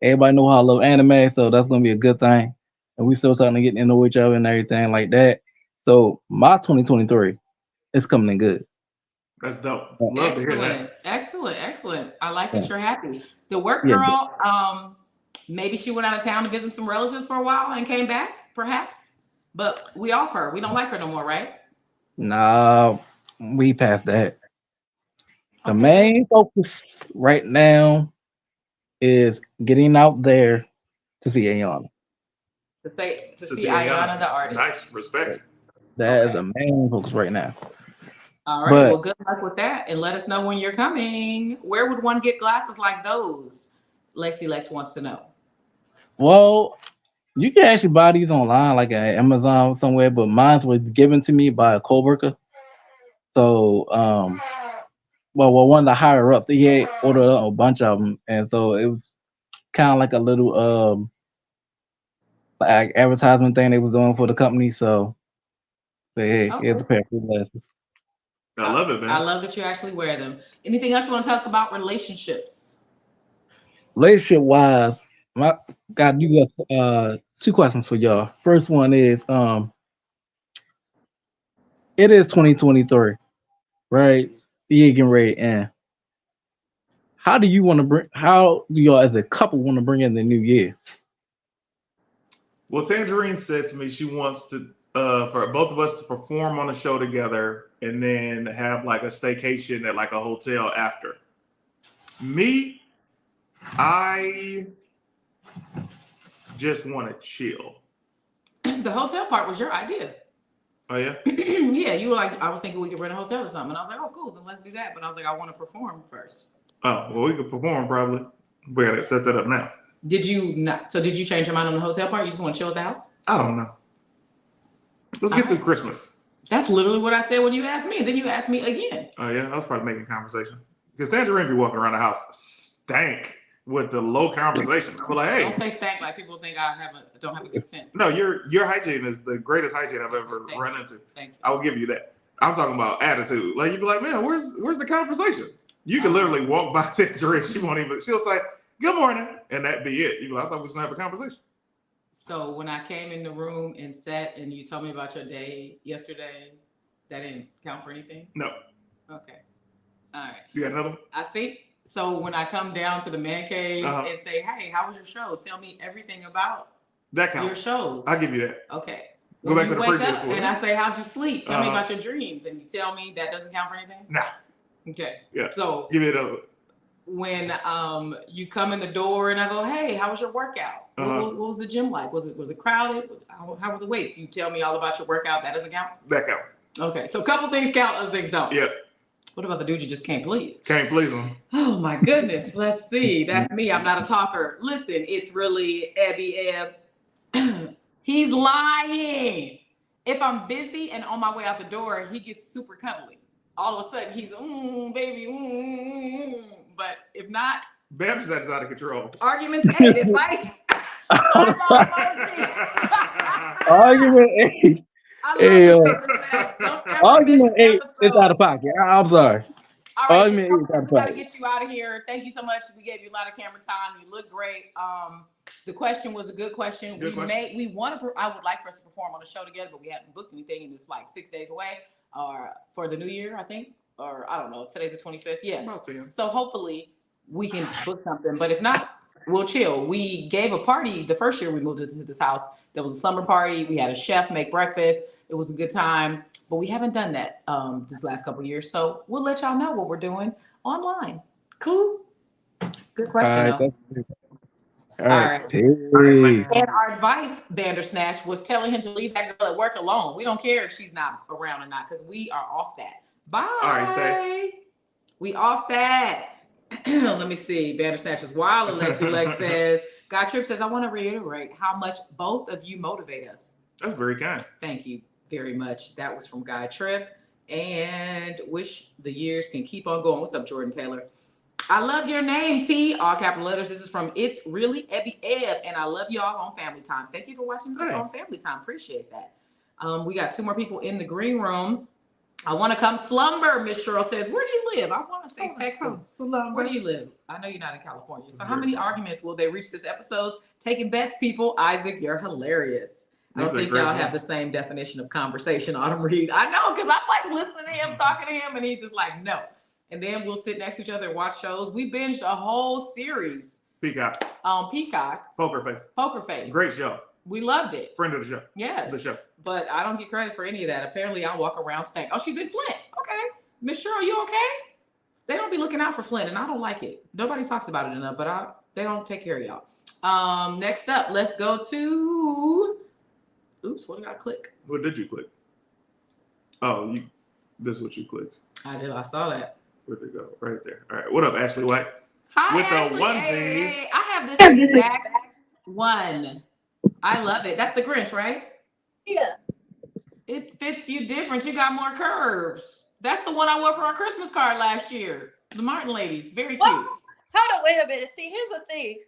Everybody know how I love anime, so that's gonna be a good thing. And we still starting to get to know each other and everything like that. So my 2023 is coming in good. That's dope. Love to hear that. Excellent. I like that you're happy. The work girl, maybe she went out of town to visit some relatives for a while and came back, perhaps. But we off her. We don't like her no more, right? Nah, we passed that. The main focus right now is getting out there to see Ayana. To see Ayana, the artist. Nice, respect. That is the main focus right now. All right. Well, good luck with that, and let us know when you're coming. Where would one get glasses like those? Lexi Lex wants to know. Well, you can actually buy these online, like at Amazon or somewhere, but mine was given to me by a coworker. So, one of the higher ups, he had ordered a bunch of them, and so it was kind of like a little like advertisement thing they was doing for the company. So say, hey, here's a Okay. pair of glasses. I love it, man. I love that you actually wear them. Anything else you want to tell us about relationships? Relationship wise, my got you got two questions for y'all. First one is it is 2023, right? You getting ready, and how do you want to bring? How do y'all as a couple want to bring in the new year? Well, Tanjareen said to me she wants to for both of us to perform on a show together and then have like a staycation at like a hotel after. Me, I just want to chill. The hotel part was your idea. Oh yeah? Yeah, you were like, I was thinking we could rent a hotel or something. And I was like, oh, cool, then let's do that. But I was like, I want to perform first. Oh, well, we could perform probably. We gotta set that up now. Did you not? So did you change your mind on the hotel part? You just want to chill at the house? I don't know. Let's get through Christmas. That's literally what I said when you asked me. And then you asked me again. Oh yeah, I was probably making conversation. Because Tangerine be walking around the house stank with the low conversation. I'm like, hey. Don't say stank like people think I don't have a good sense. No, your hygiene is the greatest hygiene I've ever run into. Thank you. I will give you that. I'm talking about attitude. Like you'd be like, man, where's the conversation? You can literally walk by Tangerine, she'll say, good morning, and that be it. You be like, I thought we was gonna have a conversation. So when I came in the room and sat and you told me about your day yesterday, that didn't count for anything? No. Okay. All right. You got another one? I think so. When I come down to the man cave and say, hey, how was your show? Tell me everything about that counts. your shows. I'll give you that. Okay. Go back to the previous one. And I say, how'd you sleep? Tell me about your dreams. And you tell me that doesn't count for anything? No. Okay. Yeah. So give me another. When you come in the door and I go, hey, how was your workout? What was the gym like? Was it crowded? How were the weights? You tell me all about your workout. That doesn't count? That counts. Okay. So a couple things count, other things don't. Yep. What about the dude you just can't please? Can't please him. Oh my goodness. Let's see. That's me. I'm not a talker. Listen, it's really Ebb. He's lying. If I'm busy and on my way out the door, he gets super cuddly. All of a sudden, he's baby. But if not, Bandersnatch is out of control. Arguments 8, advice. Argument 8. Argument 8 is out of pocket. I'm sorry. All right, we got to get you out of here. Thank you so much. We gave you a lot of camera time. You look great. The question was a good question. I would like for us to perform on the show together, but we haven't booked anything, and it's like 6 days away. For the new year, I think, or I don't know. Today's the 25th. Yeah. About 10. So hopefully we can book something. But if not, we'll chill. We gave a party the first year we moved into this house. There was a slumber party. We had a chef make breakfast. It was a good time. But we haven't done that this last couple of years. So we'll let y'all know what we're doing online. Cool. Good question. All right. And our advice, Bandersnatch, was telling him to leave that girl at work alone. We don't care if she's not around or not, because we are off that. Bye. All right, Tay. We off that. Let me see. Bandersnatch is wild. Alexi Lex says, God Trip says, I want to reiterate how much both of you motivate us. That's very kind. Thank you very much. That was from Guy Trip. And wish the years can keep on going. What's up, Jordan Taylor? I love your name, T. All capital letters. This is from It's Really Ebby Ebb. And I love y'all on Family Time. Thank you for watching this on Family Time. Appreciate that. We got 2 more people in the green room. I want to come slumber, Miss Cheryl says. Where do you live? I want to say Texas. Where do you live? I know you're not in California. So how many arguments will they reach this episode? Taking bets, people. Isaac, you're hilarious. I don't think y'all have the same definition of conversation, Autumn Reed. I know, because I'm like listening to him, talking to him, and he's just like, no. And then we'll sit next to each other and watch shows. We binged a whole series. Peacock. Peacock. Poker Face. Poker Face. Great show. We loved it. Friend of the show. Yes. The show. But I don't get credit for any of that. Apparently, I walk around stank. Oh, she's in Flint. Okay. Miss Cheryl, you okay? They don't be looking out for Flint, and I don't like it. Nobody talks about it enough, but they don't take care of y'all. Next up, let's go to... Oops, what did I click? What did you click? Oh, this is what you clicked. I did. I saw that. Where'd it go? Right there. All right. What up, Ashley White? Hi, with Ashley. the onesie. Hey, I have this exact one. I love it. That's the Grinch, right? Yeah. It fits you different. You got more curves. That's the one I wore for our Christmas card last year. The Martin ladies. Very cute. Well, hold on, wait a minute. See, here's the thing.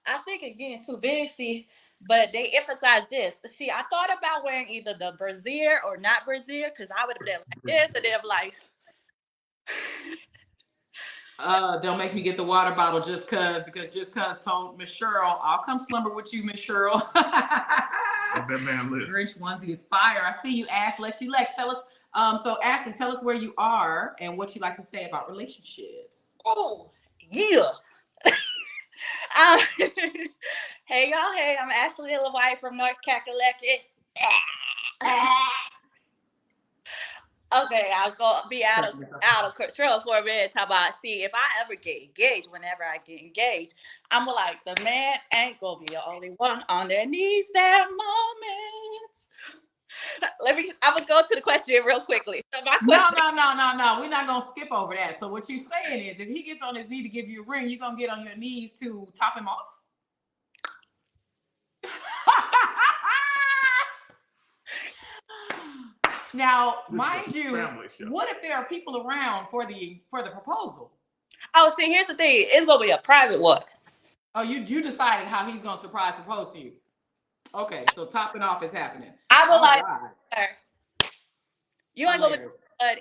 I think it's getting too big. See, But they emphasize this. See, I thought about wearing either the brassiere or not brassiere because I would have been like this, and then I'm like, don't make me get the water bottle because just cause told Miss Cheryl, I'll come slumber with you, Miss Cheryl. Let that man live. Grinch onesie is fire. I see you, Ash. Lexi Lex, tell us. So Ashley, tell us where you are and what you like to say about relationships. oh, yeah. um, hey, y'all. Hey, I'm Ashley Little White from North Kakalaki. Okay, I was gonna be out of control for a minute. Talk about, see, if I ever get engaged, whenever I get engaged, I'm like, the man ain't gonna be the only one on their knees that moment. I'm gonna go to the question real quickly. So my question, No. We're not gonna skip over that. So what you're saying is, if he gets on his knee to give you a ring, you're gonna get on your knees to top him off. Now, mind you, what if there are people around for the proposal? oh, see, here's the thing. It's gonna be a private one. Oh, you decided how he's gonna surprise propose to you. Okay, so topping off is happening. I would like, right. You ain't gonna be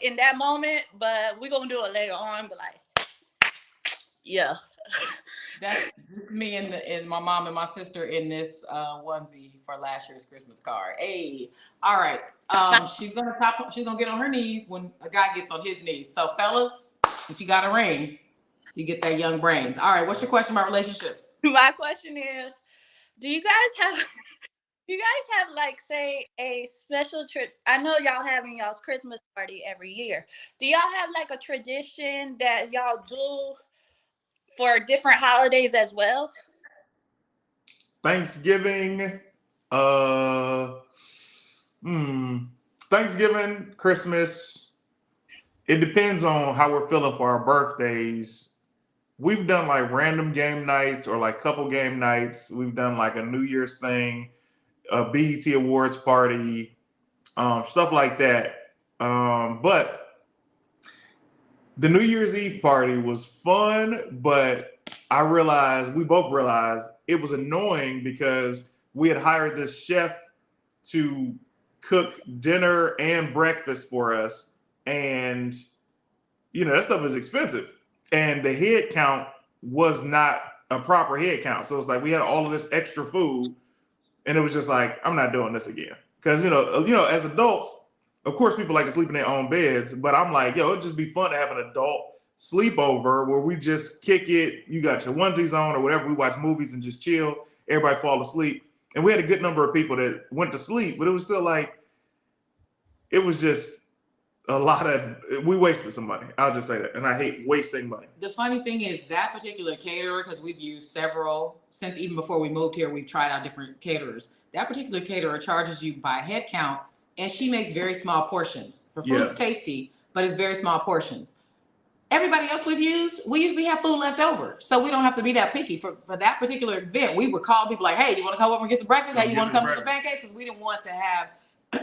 in that moment, but we're gonna do it later on. But like, yeah. That's me and my mom and my sister in this onesie for last year's Christmas card. Hey, all right. She's gonna get on her knees when a guy gets on his knees. So fellas, if you got a ring, you get that young brains. All right, what's your question about relationships? My question is, do you guys have like, say, a special trip? I know y'all having y'all's Christmas party every year. Do y'all have like a tradition that y'all do for different holidays as well? Thanksgiving, Thanksgiving, Christmas. It depends on how we're feeling for our birthdays. We've done like random game nights or like couple game nights. We've done like a New Year's thing, a BET Awards party, stuff like that. But the New Year's Eve party was fun, but we both realized it was annoying because we had hired this chef to cook dinner and breakfast for us. And, that stuff is expensive. And the head count was not a proper head count. So it's like we had all of this extra food. And it was just like, I'm not doing this again. Because, as adults, of course, people like to sleep in their own beds, but I'm like, it'd just be fun to have an adult sleepover where we just kick it. You got your onesies on or whatever. We watch movies and just chill. Everybody fall asleep. And we had a good number of people that went to sleep, but it was still like, it was just we wasted some money. I'll just say that. And I hate wasting money. The funny thing is that particular caterer, because we've used several, since even before we moved here, we've tried out different caterers. That particular caterer charges you by head count. And she makes very small portions. Her food's tasty, but it's very small portions. Everybody else we've used, we usually have food left over. So we don't have to be that picky. For that particular event, we would call people like, hey, you want to come over and get some breakfast? Hey, you want to come get some pancakes? Because we didn't want to have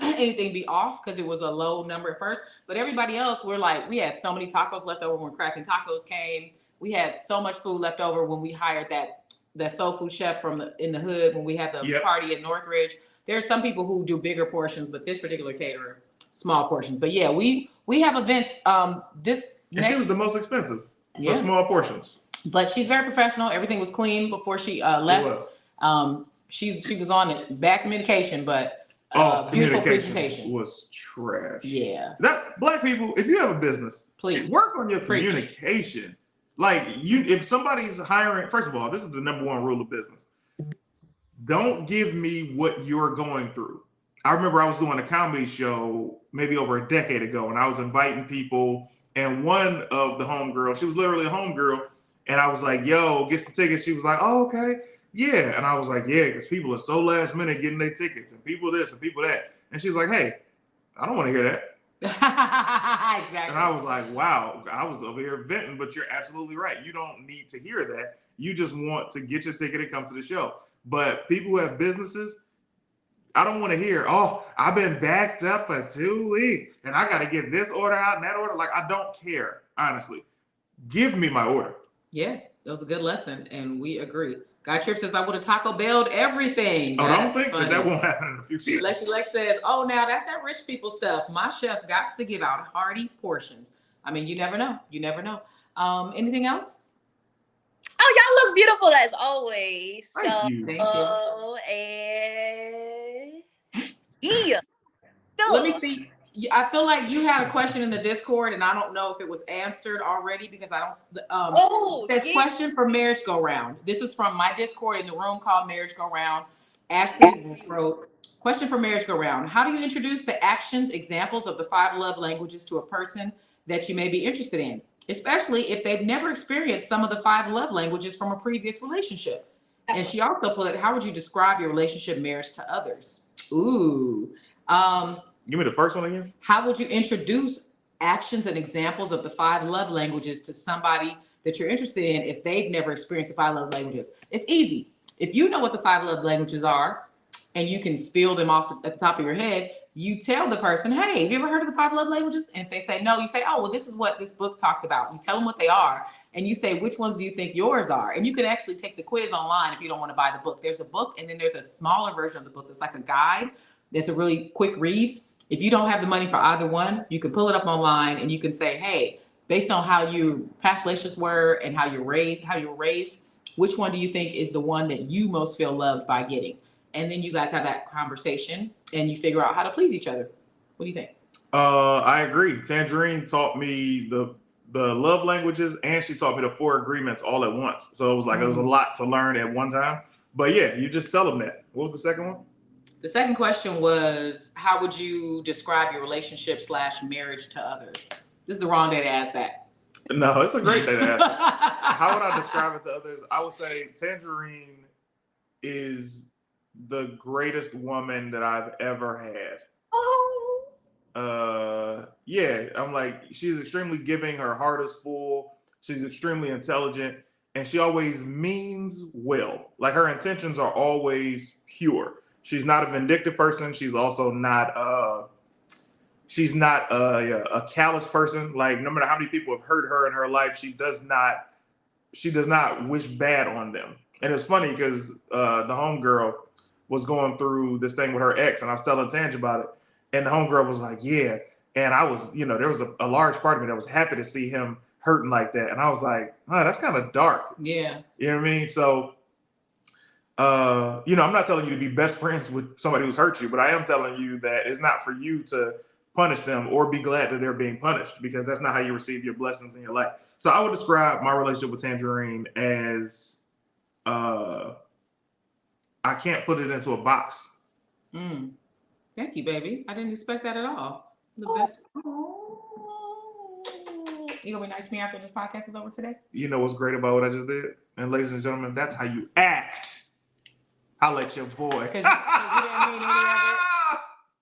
anything be off because it was a low number at first. But everybody else, we had so many tacos left over when Cracking Tacos came. We had so much food left over when we hired that soul food chef in the hood when we had the party at Northridge. There's some people who do bigger portions, but this particular caterer, small portions. But yeah, we have events. She was the most expensive for small portions. But she's very professional. Everything was clean before she left. She was on it. Bad communication, but beautiful presentation. Was trash. Yeah. Black people, if you have a business, please work on your communication. Like if somebody's hiring, first of all, this is the number one rule of business. Don't give me what you're going through. I remember I was doing a comedy show maybe over a decade ago, and I was inviting people, and one of the homegirls, she was literally a homegirl, and I was like, yo, get some tickets. She was like, oh, okay. Yeah. And I was like, yeah, because people are so last minute getting their tickets, and people this and people that. And she's like, hey, I don't want to hear that. Exactly. And I was like, wow, I was over here venting, but you're absolutely right. You don't need to hear that. You just want to get your ticket and come to the show. But people who have businesses, I don't want to hear, oh, I've been backed up for 2 weeks and I got to get this order out and that order. Like, I don't care, honestly. Give me my order. Yeah, that was a good lesson. And we agree. Guy Trip says, I would have Taco Bell'd everything. Oh, That's don't think funny. that won't happen in the future. Lexi Lex says, oh, now that's that rich people stuff. My chef got to give out hearty portions. I mean, you never know. You never know. Anything else? Oh, y'all look beautiful as always. Thank you. Thank you. And yeah. Let me see. I feel like you had a question in the Discord, and I don't know if it was answered already because I don't. There's question for Marriage Go Round. This is from my Discord in the room called Marriage Go Round. Ashley wrote, question for Marriage Go Round. How do you introduce the actions, examples of the 5 love languages to a person that you may be interested in, especially if they've never experienced some of the 5 love languages from a previous relationship? And she also put, how would you describe your relationship marriage to others? Ooh. Give me the first one again. How would you introduce actions and examples of the 5 love languages to somebody that you're interested in if they've never experienced the 5 love languages? It's easy. If you know what the 5 love languages are and you can spill them off at the top of your head, you tell the person, hey, have you ever heard of the 5 love languages? And if they say no, you say, oh, well, this is what this book talks about. You tell them what they are and you say, which ones do you think yours are? And you can actually take the quiz online if you don't want to buy the book. There's a book and then there's a smaller version of the book that's like a guide. That's a really quick read. If you don't have the money for either one, you can pull it up online and you can say, hey, based on how your past relationships were and how you were raised, which one do you think is the one that you most feel loved by getting? And then you guys have that conversation and you figure out how to please each other. What do you think? I agree. Tanjareen taught me the love languages and she taught me the 4 agreements all at once. So it was like, it was a lot to learn at one time. But yeah, you just tell them that. What was the second one? The second question was, how would you describe your relationship / marriage to others? This is the wrong day to ask that. No, it's a great day to ask that. How would I describe it to others? I would say Tanjareen is the greatest woman that I've ever had. Yeah, I'm like, she's extremely giving. Her heart is full. She's extremely intelligent. And she always means well. Like her intentions are always pure. She's not a vindictive person. She's also not a callous person. Like no matter how many people have hurt her in her life, she does not wish bad on them. And it's funny because the homegirl was going through this thing with her ex, and I was telling Tanj about it. And the homegirl was like, yeah. And I was, there was a large part of me that was happy to see him hurting like that. And I was like, oh, that's kind of dark. Yeah. You know what I mean? So I'm not telling you to be best friends with somebody who's hurt you, but I am telling you that it's not for you to punish them or be glad that they're being punished, because that's not how you receive your blessings in your life. So I would describe my relationship with Tanjareen as I can't put it into a box. Thank you, baby. I didn't expect that at all. The best. You gonna be nice to me after this podcast is over today? You know what's great about what I just did? And ladies and gentlemen, that's how you act. I'll let your boy. Because you didn't mean any of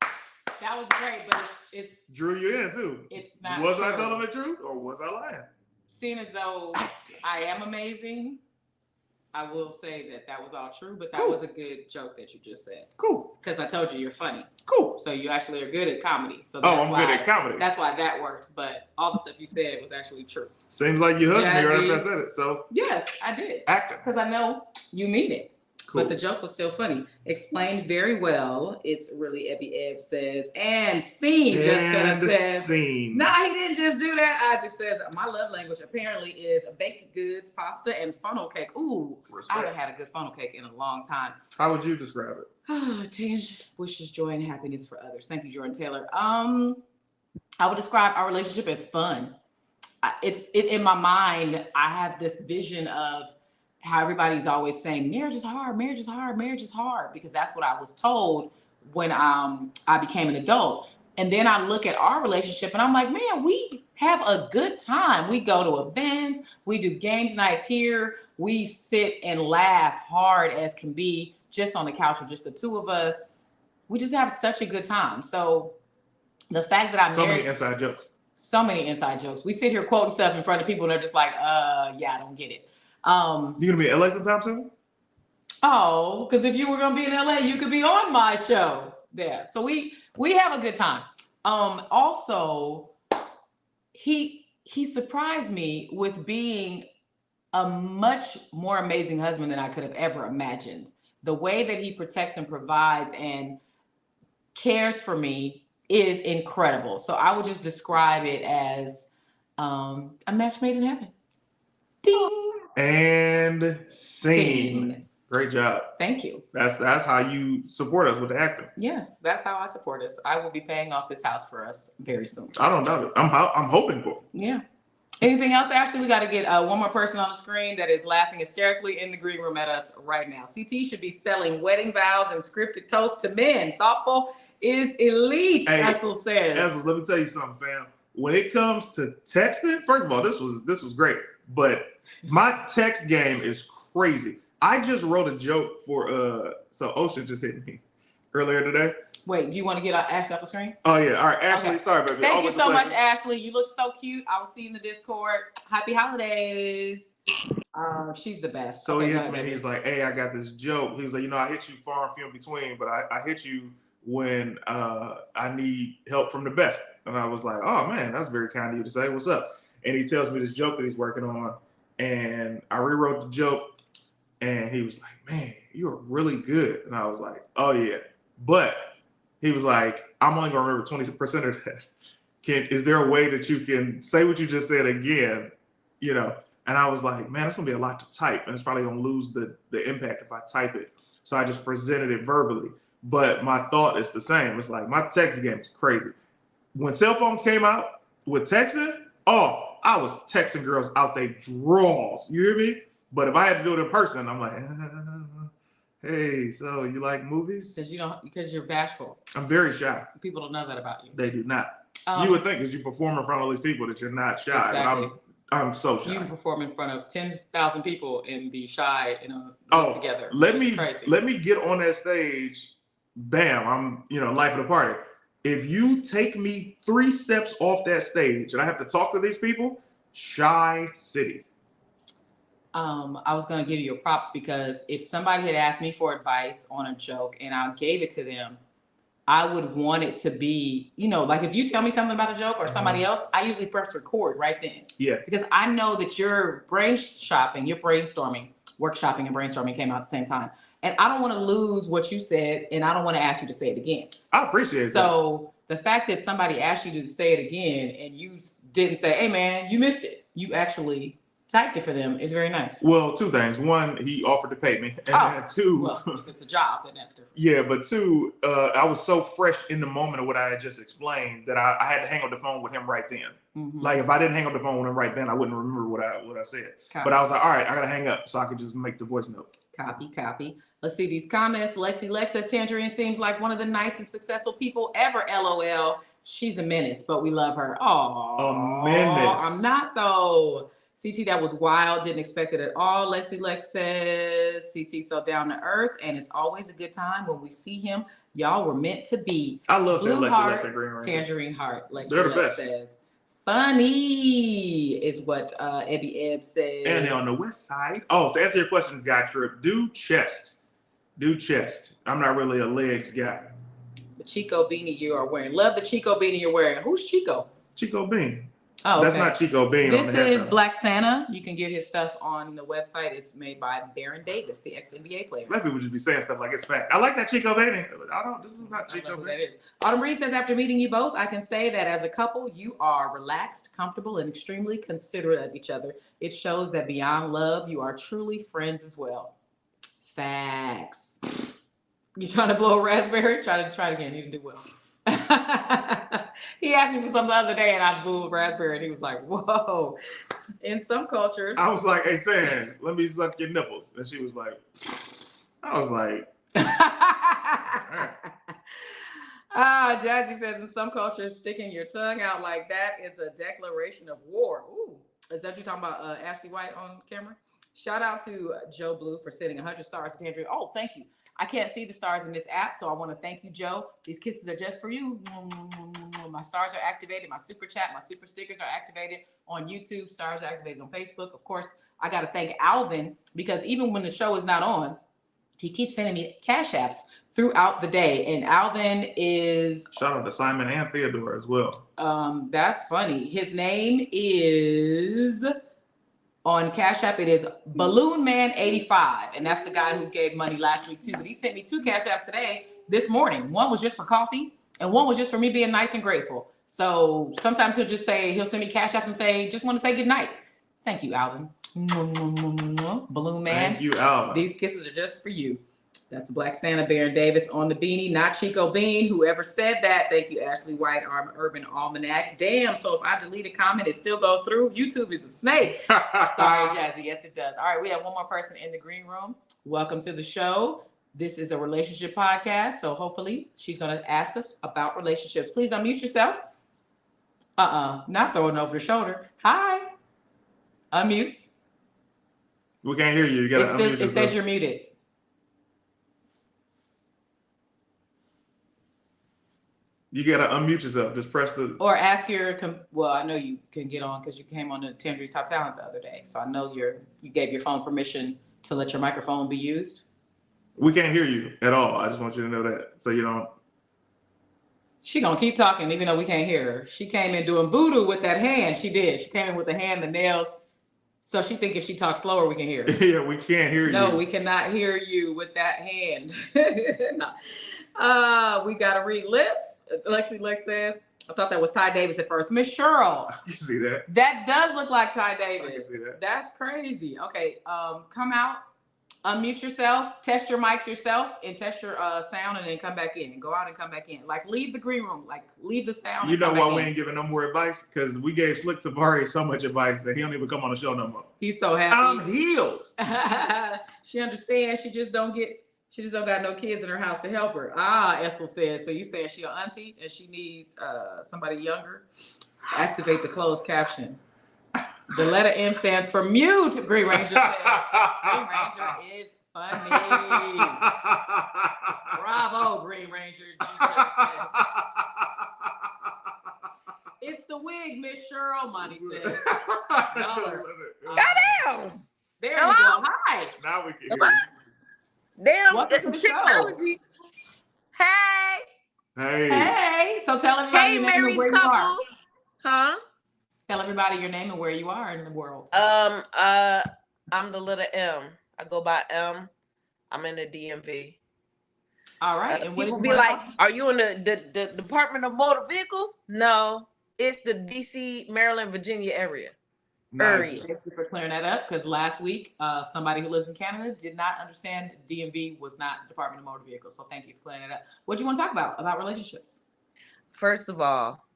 it. That was great, but it's drew you in too. It's not. Was true. I telling the truth or was I lying? Seeing as though I am amazing, I will say that was all true, but that was a good joke that you just said. Cool. Because I told you you're funny. Cool. So you actually are good at comedy. So I'm good at comedy. That's why that works. But all the stuff you said was actually true. Seems like you hooked me right after I said it. So yes, I did. Acting. Because I know you mean it. Cool. But the joke was still funny. Explained very well. It's really Ebby Ebb says. And scene just says. Scene. Nah, he didn't just do that. Isaac says, my love language apparently is baked goods, pasta, and funnel cake. Ooh, respect. I haven't had a good funnel cake in a long time. How would you describe it? Tanj wishes joy and happiness for others. Thank you, Jordan Taylor. I would describe our relationship as fun. In my mind, I have this vision of how everybody's always saying marriage is hard, marriage is hard, marriage is hard, because that's what I was told when I became an adult. And then I look at our relationship and I'm like, man, we have a good time. We go to events, we do games nights here, we sit and laugh hard as can be, just on the couch with just the two of us. We just have such a good time. So the fact that I'm married, many inside jokes. So many inside jokes. We sit here quoting stuff in front of people and they're just like, yeah, I don't get it. You gonna be in LA sometime soon? Oh, because if you were gonna be in LA, you could be on my show there. So we have a good time. Also, he surprised me with being a much more amazing husband than I could have ever imagined. The way that he protects and provides and cares for me is incredible. So I would just describe it as a match made in heaven. Ding. And scene. Great job. Thank you. That's how you support us with the acting. Yes, that's how I support us. I will be paying off this house for us very soon. I don't doubt it. I'm hoping for it. Yeah. Anything else, Ashley? We got to get one more person on the screen that is laughing hysterically in the green room at us right now. CT should be selling wedding vows and scripted toasts to men. Thoughtful is elite, Hey, Essel says. Essel, let me tell you something, fam. When it comes to texting, first of all, this was great, but my text game is crazy. I just wrote a joke for so Ocean just hit me earlier today. Wait, do you want to get Ashley off the screen? Oh yeah, all right, Ashley. Okay. Sorry, baby. Thank you so much, Ashley. You look so cute. I will see you in the Discord. Happy holidays. She's the best. So okay, he hits me. He's like, "Hey, I got this joke." He was like, I hit you far and few in between, but I hit you when I need help from the best. And I was like, "Oh man, that's very kind of you to say. What's up?" And he tells me this joke that he's working on, and I rewrote the joke. And he was like, "Man, you are really good." And I was like, "Oh yeah," but he was like, "I'm only gonna remember 20% of that. Is there a way that you can say what you just said again?" And I was like, "Man, that's gonna be a lot to type, and it's probably gonna lose the impact if I type it." So I just presented it verbally. But my thought is the same. It's like my text game is crazy. When cell phones came out with texting, I was texting girls out they draws. You hear me? But if I had to do it in person, I'm like, "Hey, so you like movies?" Because you're bashful. I'm very shy. People don't know that about you. They do not. You would think, because you perform in front of all these people, that you're not shy. Exactly. But I'm so shy. You can perform in front of 10,000 people and be shy together. Let me get on that stage. Bam! I'm life of the party. If you take me 3 steps off that stage and I have to talk to these people, shy city. I was going to give you a props because if somebody had asked me for advice on a joke and I gave it to them, I would want it to be, like if you tell me something about a joke or somebody else, I usually press record right then. Yeah. Because I know that you're brainstorming, workshopping and brainstorming came out at the same time. And I don't want to lose what you said and I don't want to ask you to say it again. I appreciate that. So the fact that somebody asked you to say it again and you didn't say, "Hey man, you missed it," you actually typed it for them is very nice. Well, 2 things. 1, he offered to pay me. And 2, well, if it's a job, then that's different. Yeah, but 2, I was so fresh in the moment of what I had just explained that I had to hang up the phone with him right then. Mm-hmm. Like if I didn't hang up the phone with him right then, I wouldn't remember what I said. Copy. But I was like, all right, I gotta hang up so I could just make the voice note. Copy. Let's see these comments. Lexi Lex says Tanjareen seems like one of the nicest, successful people ever. LOL. She's a menace, but we love her. Oh, a menace. I'm not though. CT, that was wild. Didn't expect it at all. Lexi Lex says CT so down to earth, and it's always a good time when we see him. Y'all were meant to be. I love saying Blue Lexi heart, Lex and Green Ranger. Tangerine heart. Lexi They're the Lex best. says. Funny is what Ebby Ebb says. And on the west side. Oh, to answer your question, Guy Trip, do chest. I'm not really a legs guy. The Chico beanie you are wearing. Love the Chico beanie you're wearing. Who's Chico? Chico Bean. Oh, That's okay. not Chico Bean. This on the is headphones. Black Santa. You can get his stuff on the website. It's made by Baron Davis, the ex-NBA player. Black people just be saying stuff like it's fact. I like that Chico Bean. This is not I don't know Chico who Bean. that is. Autumn Reed says, after meeting you both, I can say that as a couple, you are relaxed, comfortable, and extremely considerate of each other. It shows that beyond love, you are truly friends as well. Facts. You trying to blow a raspberry? Try it again. You didn't do well. He asked me for something the other day and I blew a raspberry and he was like, "Whoa." In some cultures. I was like, "Hey, Tan, let me suck your nipples." And she was like, I was like, Jazzy says, in some cultures, sticking your tongue out like that is a declaration of war. Ooh, is that what you're talking about, Ashley White on camera? Shout out to Joe Blue for sending 100 stars to Tangerine. Oh, thank you. I can't see the stars in this app, so I want to thank you, Joe. These kisses are just for you. My stars are activated. My super chat, my super stickers are activated on YouTube. Stars are activated on Facebook. Of course, I got to thank Alvin because even when the show is not on, he keeps sending me cash apps throughout the day. And Alvin is... Shout out to Simon and Theodore as well. That's funny. His name is On Cash App, it is Balloon Man 85, and that's the guy who gave money last week too. But he sent me 2 Cash Apps today, this morning. One was just for coffee, and one was just for me being nice and grateful. So sometimes he'll send me Cash Apps and say, just want to say good night. Thank you, Alvin. Balloon Man. Thank you, Alvin. These kisses are just for you. That's the Black Santa, Baron Davis on the beanie, not Chico Bean. Whoever said that, thank you, Ashley White, Urban Almanac. Damn, so if I delete a comment, it still goes through. YouTube is a snake. Sorry, Jazzy. Yes, it does. All right, we have one more person in the green room. Welcome to the show. This is a relationship podcast, so hopefully she's going to ask us about relationships. Please unmute yourself. Not throwing over the shoulder. Hi. Unmute. We can't hear you. You gotta unmute yourself. It says you're muted. You gotta unmute yourself. Just press the. Or ask your. Well, I know you can get on because you came on the Tanjaree's Top Talent the other day, so I know you gave your phone permission to let your microphone be used. We can't hear you at all. I just want you to know that, so you don't. She gonna keep talking even though we can't hear her. She came in doing voodoo with that hand. She did. She came in with the hand, the nails. So she think if she talks slower, we can hear her. Yeah, we can't hear you. No, we cannot hear you with that hand. No. We gotta read lips. Lex says, I thought that was Ty Davis at first. Miss Cheryl. You see that? That does look like Ty Davis. I can see that. That's crazy. Okay, come out, unmute yourself, test your mics yourself, and test your sound, and then come back in. Go out and come back in. Like, leave the green room. Like, leave the sound. You know why we ain't giving no more advice? Because we gave Slick Tavares so much advice that he don't even come on the show no more. He's so happy. I'm healed. She understands. She just don't got no kids in her house to help her. Essel says, so you saying she an auntie and she needs somebody younger? Activate the closed caption. The letter M stands for mute, Green Ranger says. Green Ranger is funny. Bravo, Green Ranger. Says. It's the wig, Miss Cheryl, Monty says. Dollar. Goddamn. There you go. Hi. Now we can hear you. Damn, Welcome to the technology. show. Hey. Hey. So tell everybody Hey, your name married and where couple. you are. Huh? Tell everybody your name and where you are in the world. I'm the Letta M. I go by M. I'm in the DMV. All right. And what People be like, are you in the Department of Motor Vehicles? No, it's the DC, Maryland, Virginia area. Nice. Thank you for clearing that up, because last week, somebody who lives in Canada did not understand DMV was not Department of Motor Vehicles. So thank you for clearing that up. What do you want to talk about relationships? First of all,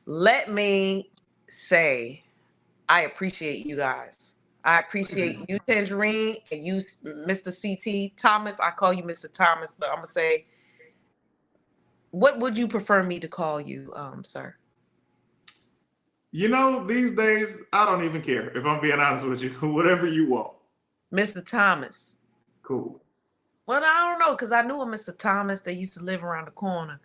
let me say I appreciate you guys. I appreciate you, Tanjareen, and you, Mr. CT Thomas. I call you Mr. Thomas, but I'm gonna say, what would you prefer me to call you, sir? You know, these days, I don't even care, if I'm being honest with you. Whatever you want. Mr. Thomas. Cool. Well, I don't know, because I knew a Mr. Thomas that used to live around the corner.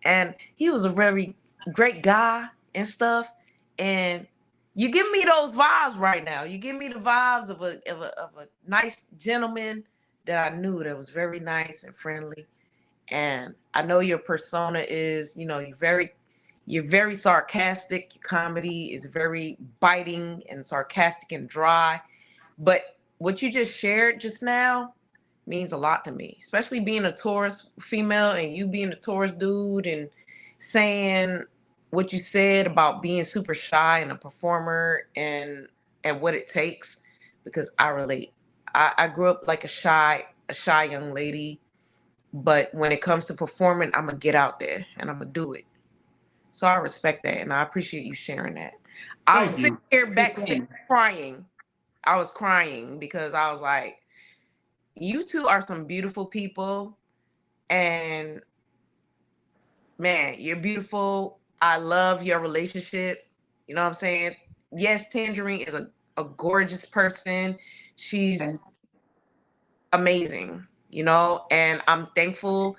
And he was a very great guy and stuff. And you give me those vibes right now. You give me the vibes of a nice gentleman that I knew that was very nice and friendly. And I know your persona is, you're very sarcastic. Your comedy is very biting and sarcastic and dry. But what you just shared just now means a lot to me, especially being a Taurus female and you being a Taurus dude and saying what you said about being super shy and a performer and what it takes, because I relate. I grew up like a shy young lady, but when it comes to performing, I'm gonna get out there and I'm gonna do it. So I respect that, and I appreciate you sharing that. I was sitting here backstage crying. I was crying because I was like, you two are some beautiful people, and man, you're beautiful. I love your relationship. You know what I'm saying? Yes, Tanjareen is a gorgeous person. She's amazing, and I'm thankful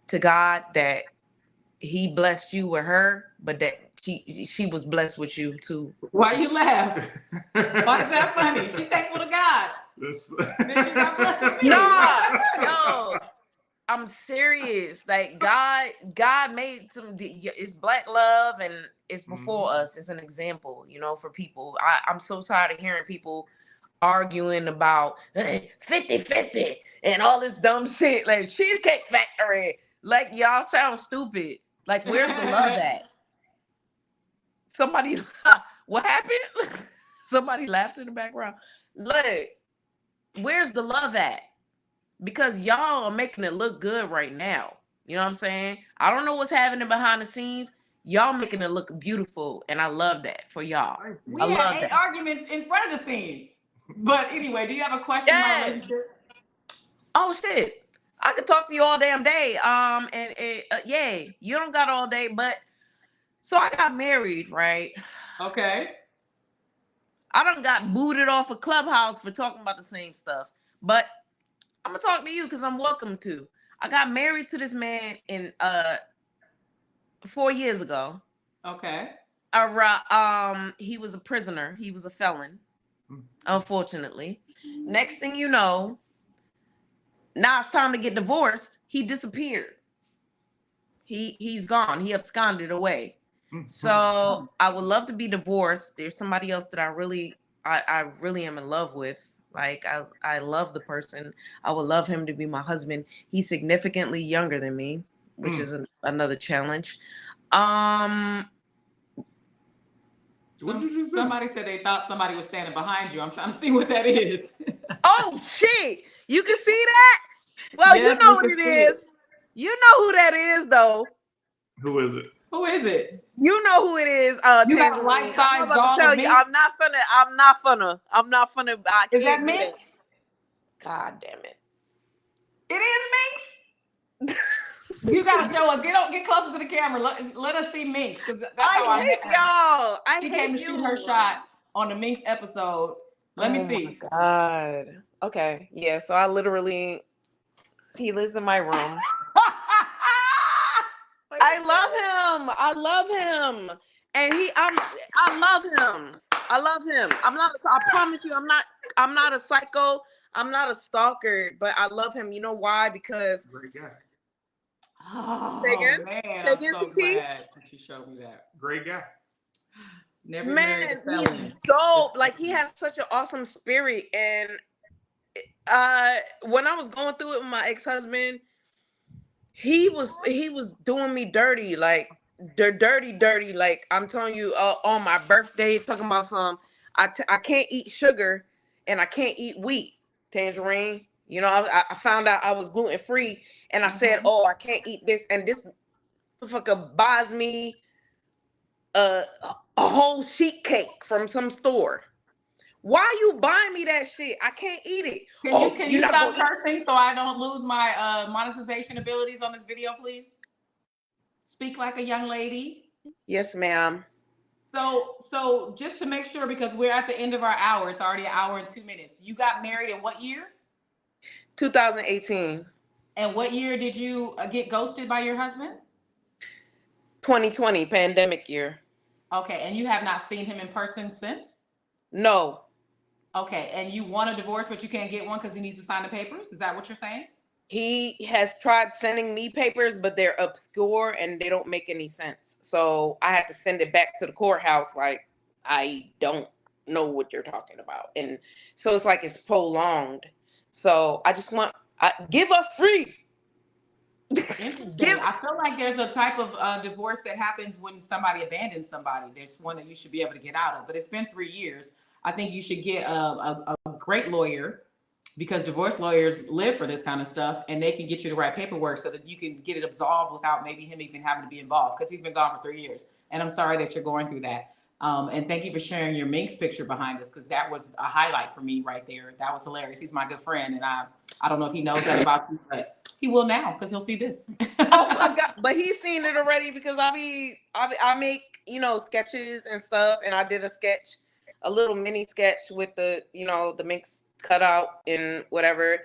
to God that he blessed you with her, but that she was blessed with you too. Why you laugh? Why is that funny? She thankful to God. Then she got blessed with me. No, I'm serious. Like God made it's black love and it's before us. It's an example, you know, for people. I'm so tired of hearing people arguing about 50-50 and all this dumb shit. Like Cheesecake Factory. Like y'all sound stupid. Like where's the love at? Somebody what happened? Somebody laughed in the background. Look, where's the love at? Because y'all are making it look good right now. You know what I'm saying? I don't know what's happening behind the scenes. Y'all making it look beautiful, and I love that for y'all. We I had love 8 that. arguments in front of the scenes. But anyway, do you have a question about Yes. relationship? Oh shit! I could talk to you all damn day. Yeah, you don't got all day, but so I got married, right? Okay. I done got booted off a Clubhouse for talking about the same stuff, but I'm gonna talk to you because I'm welcome to. I got married to this man in 4 years ago. Okay. He was a prisoner. He was a felon, unfortunately. Next thing you know, now it's time to get divorced. He disappeared. He's gone. He absconded away. So I would love to be divorced. There's somebody else that I really am in love with. Like I love the person. I would love him to be my husband. He's significantly younger than me, which is another challenge. Somebody said they thought somebody was standing behind you. I'm trying to see what that is. Oh shit! You can see that? Well, Yes, you know we what can it see is. it. You know who that is, though. Who is it? Who is it? You know who it is. You got a Tanjareen. life-size I'm about doll to tell of you. Minx? I'm not funny. I Is can't that do Minx? God damn it! It is Minx. You gotta show us. Get closer to the camera. Let us see Minx, because that's how I hate y'all. I She hate came to you. shoot her shot on the Minx episode. Let me see. Oh my God. Okay. Yeah. So he lives in my room. I love him. And I love him. I promise you, I'm not a psycho. I'm not a stalker, but I love him. You know why? Because Great guy. Oh Say again? man, Say I'm again, so CT? glad that you showed me that. Great guy. Never married a man, felon. he's dope. Like he has such an awesome spirit. And when I was going through it with my ex-husband, he was doing me dirty, like dirty. Like I'm telling you, on my birthday, talking about I can't eat sugar and I can't eat wheat. Tangerine, you know, I found out I was gluten free, and I said, oh, I can't eat this, and this motherfucker buys me a whole sheet cake from some store. Why you buying me that shit? I can't eat it. Can you stop cursing so I don't lose my monetization abilities on this video, please? Speak like a young lady. Yes, ma'am. So just to make sure, because we're at the end of our hour, it's already 1 hour and 2 minutes. You got married in what year? 2018. And what year did you get ghosted by your husband? 2020, pandemic year. Okay, and you have not seen him in person since? No. Okay, and you want a divorce, but you can't get one because he needs to sign the papers? Is that what you're saying? He has tried sending me papers, but they're obscure and they don't make any sense. So I had to send it back to the courthouse. Like, I don't know what you're talking about. And so it's like it's prolonged. So I just want, give us free. Interesting. I feel like there's a type of divorce that happens when somebody abandons somebody. There's one that you should be able to get out of, but it's been 3 years. I think you should get a great lawyer, because divorce lawyers live for this kind of stuff, and they can get you the right paperwork so that you can get it absolved without maybe him even having to be involved, because he's been gone for 3 years. And I'm sorry that you're going through that. And thank you for sharing your Minx picture behind us, because that was a highlight for me right there. That was hilarious. He's my good friend, and I don't know if he knows that about you, but he will now, because he'll see this. Oh my God! But he's seen it already, because I make, you know, sketches and stuff, and I did a little mini sketch with the, you know, the Minx cutout and whatever.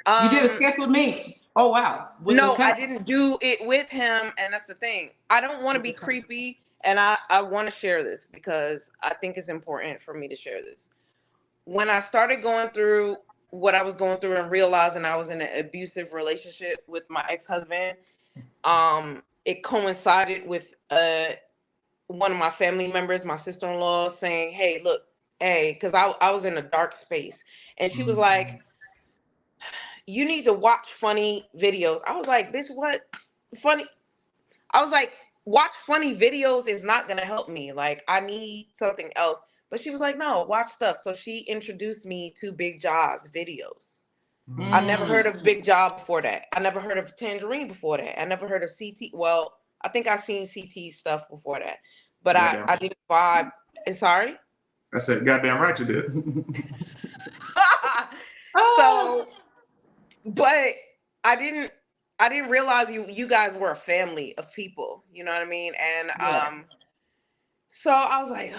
You did a sketch with Minx. Oh wow! No, I didn't do it with him, and that's the thing. I don't want to be creepy, and I want to share this because I think it's important for me to share this. When I started going through what I was going through and realizing I was in an abusive relationship with my ex-husband, it coincided with one of my family members, my sister-in-law, saying, hey, look, hey, because I was in a dark space. And she was like, you need to watch funny videos. I was like, bitch, what? Funny? I was like, watch funny videos is not going to help me. Like, I need something else. But she was like, no, watch stuff. So she introduced me to Big Jaw's videos. I never heard of Big Jaw before that. I never heard of Tanjareen before that. I never heard of CT. Well, I think I seen CT stuff before that. But I didn't vibe. Sorry? I said, goddamn right you did. So, but I didn't realize you guys were a family of people. You know what I mean? And so I was like,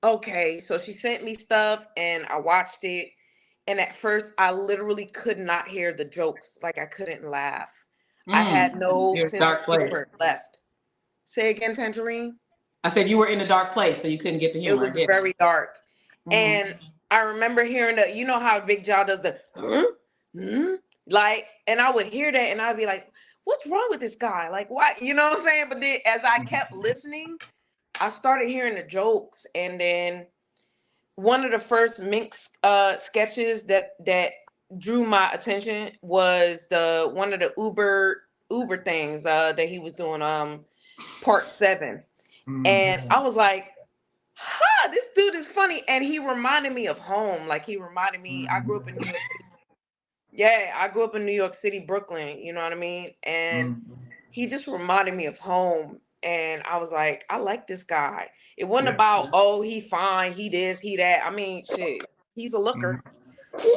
okay. So she sent me stuff and I watched it. And at first I literally could not hear the jokes. Like I couldn't laugh. I had no sense of humor left. Say again, Tanjareen? I said you were in a dark place, so you couldn't get the humor. It was very dark. And I remember hearing you know how Big Jaw does the, like, and I would hear that and I'd be like, what's wrong with this guy? Like, why? You know what I'm saying? But then as I kept listening, I started hearing the jokes. And then one of the first Mink sketches that drew my attention was one of the Uber things that he was doing, part 7. And I was like, this dude is funny. And he reminded me of home. Like he reminded me, I grew up in New York City. Yeah, I grew up in New York City, Brooklyn, you know what I mean? And he just reminded me of home. And I was like, I like this guy. It wasn't about, oh, he's fine, he this, he that. I mean, shit, he's a looker.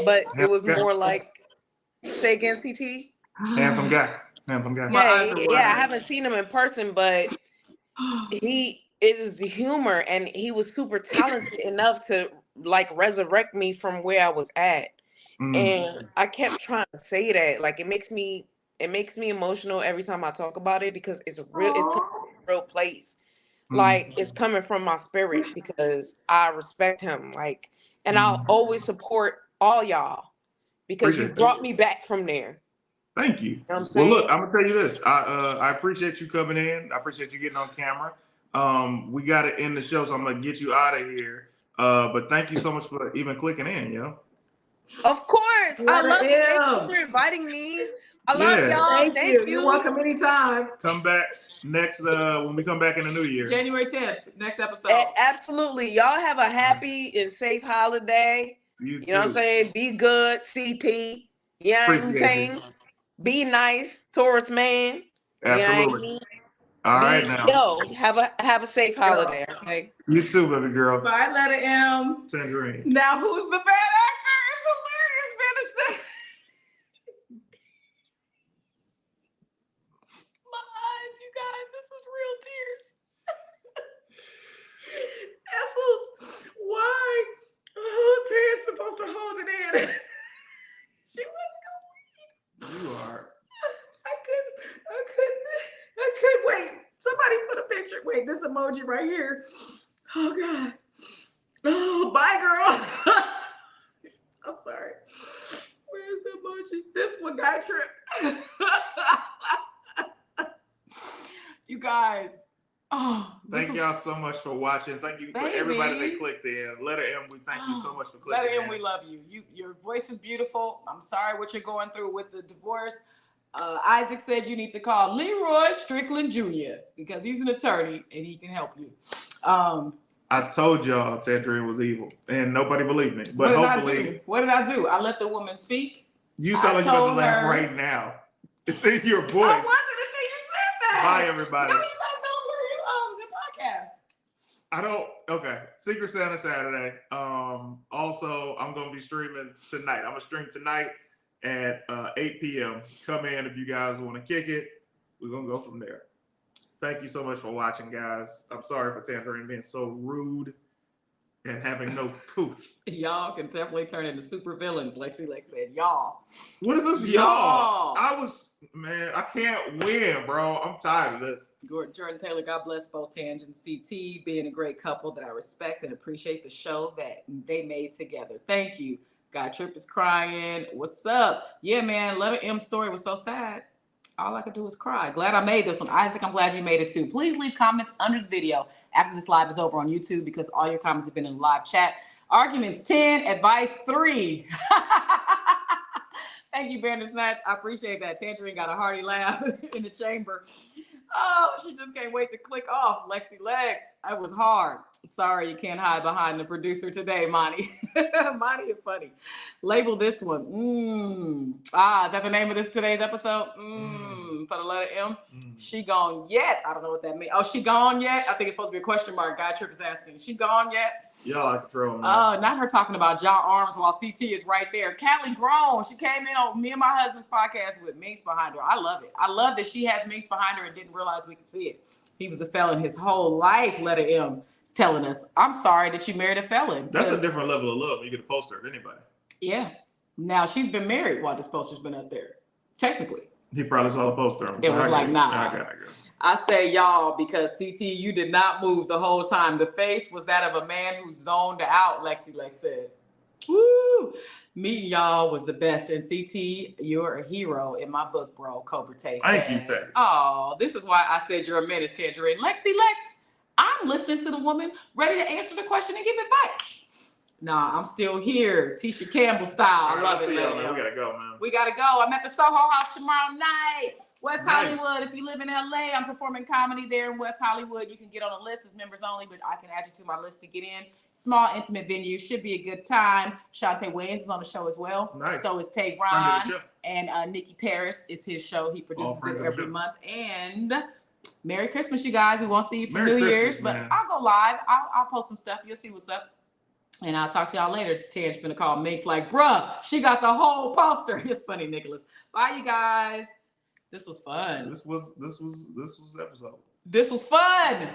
But it was more like, say again, CT? Handsome guy. Yeah, I haven't seen him in person, but he is the humor, and he was super talented enough to like resurrect me from where I was at. And I kept trying to say that. Like it makes me emotional every time I talk about it because it's coming from a real place. Like it's coming from my spirit because I respect him. Like, and I'll always support all y'all because you brought me back from there. Thank you. You know what I'm saying? Well, look, I'm gonna tell you this. I appreciate you coming in. I appreciate you getting on camera. We got to end the show, so I'm gonna get you out of here. But thank you so much for even clicking in, yo. Of course, I love you. Thank you for inviting me. I love y'all. Thank you. You're welcome anytime. Come back next when we come back in the new year. January 10th, next episode. Absolutely. Y'all have a happy and safe holiday. You know what I'm saying? Be good, CT. You know what I'm saying? Be nice, Taurus man. Absolutely. You know All right now. Yo, have a safe holiday, okay? You too, baby girl. Bye, Letta M. Tanjareen. Now who's the bad actor? It's hilarious, Bandersnatch. My eyes, you guys, this is real tears. Essels, why? Oh, Tara's supposed to hold it in. She wasn't gonna leave. You are. I couldn't wait. Somebody put a picture. Wait, this emoji right here. Oh God. Oh, bye, girl. I'm sorry. Where's the emoji? This one guy trip. You guys. Oh, thank y'all so much for watching. Thank you for everybody that clicked in. Letta M, we thank you so much for clicking in. Letta M, we love you. Your voice is beautiful. I'm sorry what you're going through with the divorce. Isaac said you need to call Leroy Strickland Jr. because he's an attorney and he can help you. I told y'all Tanjareen was evil and nobody believed me. But what did I do? I let the woman speak. You sound like you're about to laugh right now. It's in your voice. I wasn't until you said that. Bye, everybody. No, you gotta tell them where the podcast. I don't. Okay. Secret Santa Saturday. Also, I'm gonna be streaming tonight. I'm gonna stream tonight at 8 p.m. Come in if you guys want to kick it. We're gonna go from there. Thank you so much for watching, guys. I'm sorry for Tanjareen being so rude and having no couth. Y'all can definitely turn into super villains, Lexi Lex said. Y'all. What is this, y'all? I can't win, bro. I'm tired of this. Jordan Taylor, God bless both Tanj and CT, being a great couple that I respect and appreciate the show that they made together. Thank you. Guy Trip is crying. What's up? Yeah, man. Letta M story was so sad. All I could do was cry. Glad I made this one. Isaac, I'm glad you made it too. Please leave comments under the video after this live is over on YouTube because all your comments have been in the live chat. Arguments 10, advice 3. Thank you, Bandersnatch. I appreciate that. Tanjareen got a hearty laugh in the chamber. Oh, she just can't wait to click off. Lexi Lex, it was hard. Sorry, you can't hide behind the producer today, Monty. Monty is funny. Label this one. Is that the name of today's episode? For the letter M. She gone yet? I don't know what that means. Oh, she gone yet? I think it's supposed to be a question mark. Guy Trip is asking. She gone yet? Y'all like to throw them. Oh, not her talking about jaw arms while CT is right there. Callie Grown. She came in on me and my husband's podcast with minks behind her. I love it. I love that she has minks behind her and didn't realize we could see it. He was a felon his whole life, Letta M is telling us. I'm sorry that you married a felon. That's a different level of love when you get a poster of anybody. Yeah. Now she's been married while this poster's been up there. Technically. He probably saw the poster. It was like, nah. I I say y'all because CT, you did not move the whole time. The face was that of a man who zoned out, Lexi Lex said. Woo! Meeting y'all was the best. And CT, you're a hero in my book, bro. Cobra Tay. Thank you, Tay. Oh, this is why I said you're a menace, Tanjareen. Lexi Lex, I'm listening to the woman, ready to answer the question and give advice. Nah, I'm still here. Tisha Campbell style. I love it, man. We gotta go, man. We gotta go. I'm at the Soho House tomorrow night. West Nice. Hollywood. If you live in LA, I'm performing comedy there in West Hollywood. You can get on a list. It's members only, but I can add you to my list to get in. Small, intimate venue. Should be a good time. Shantae Wayans is on the show as well. Nice. So is Tay Friend Ron. of the show. And Nikki Paris is his show. He produces friends it of the every show. month. And Merry Christmas, you guys. We won't see you for Merry New Christmas, Year's, but man. I'll go live. I'll post some stuff. You'll see what's up. And I'll talk to y'all later. Tan's finna call Minx like, bruh, she got the whole poster. It's funny, Nicholas. Bye, you guys. This was fun. This was episode. This was fun.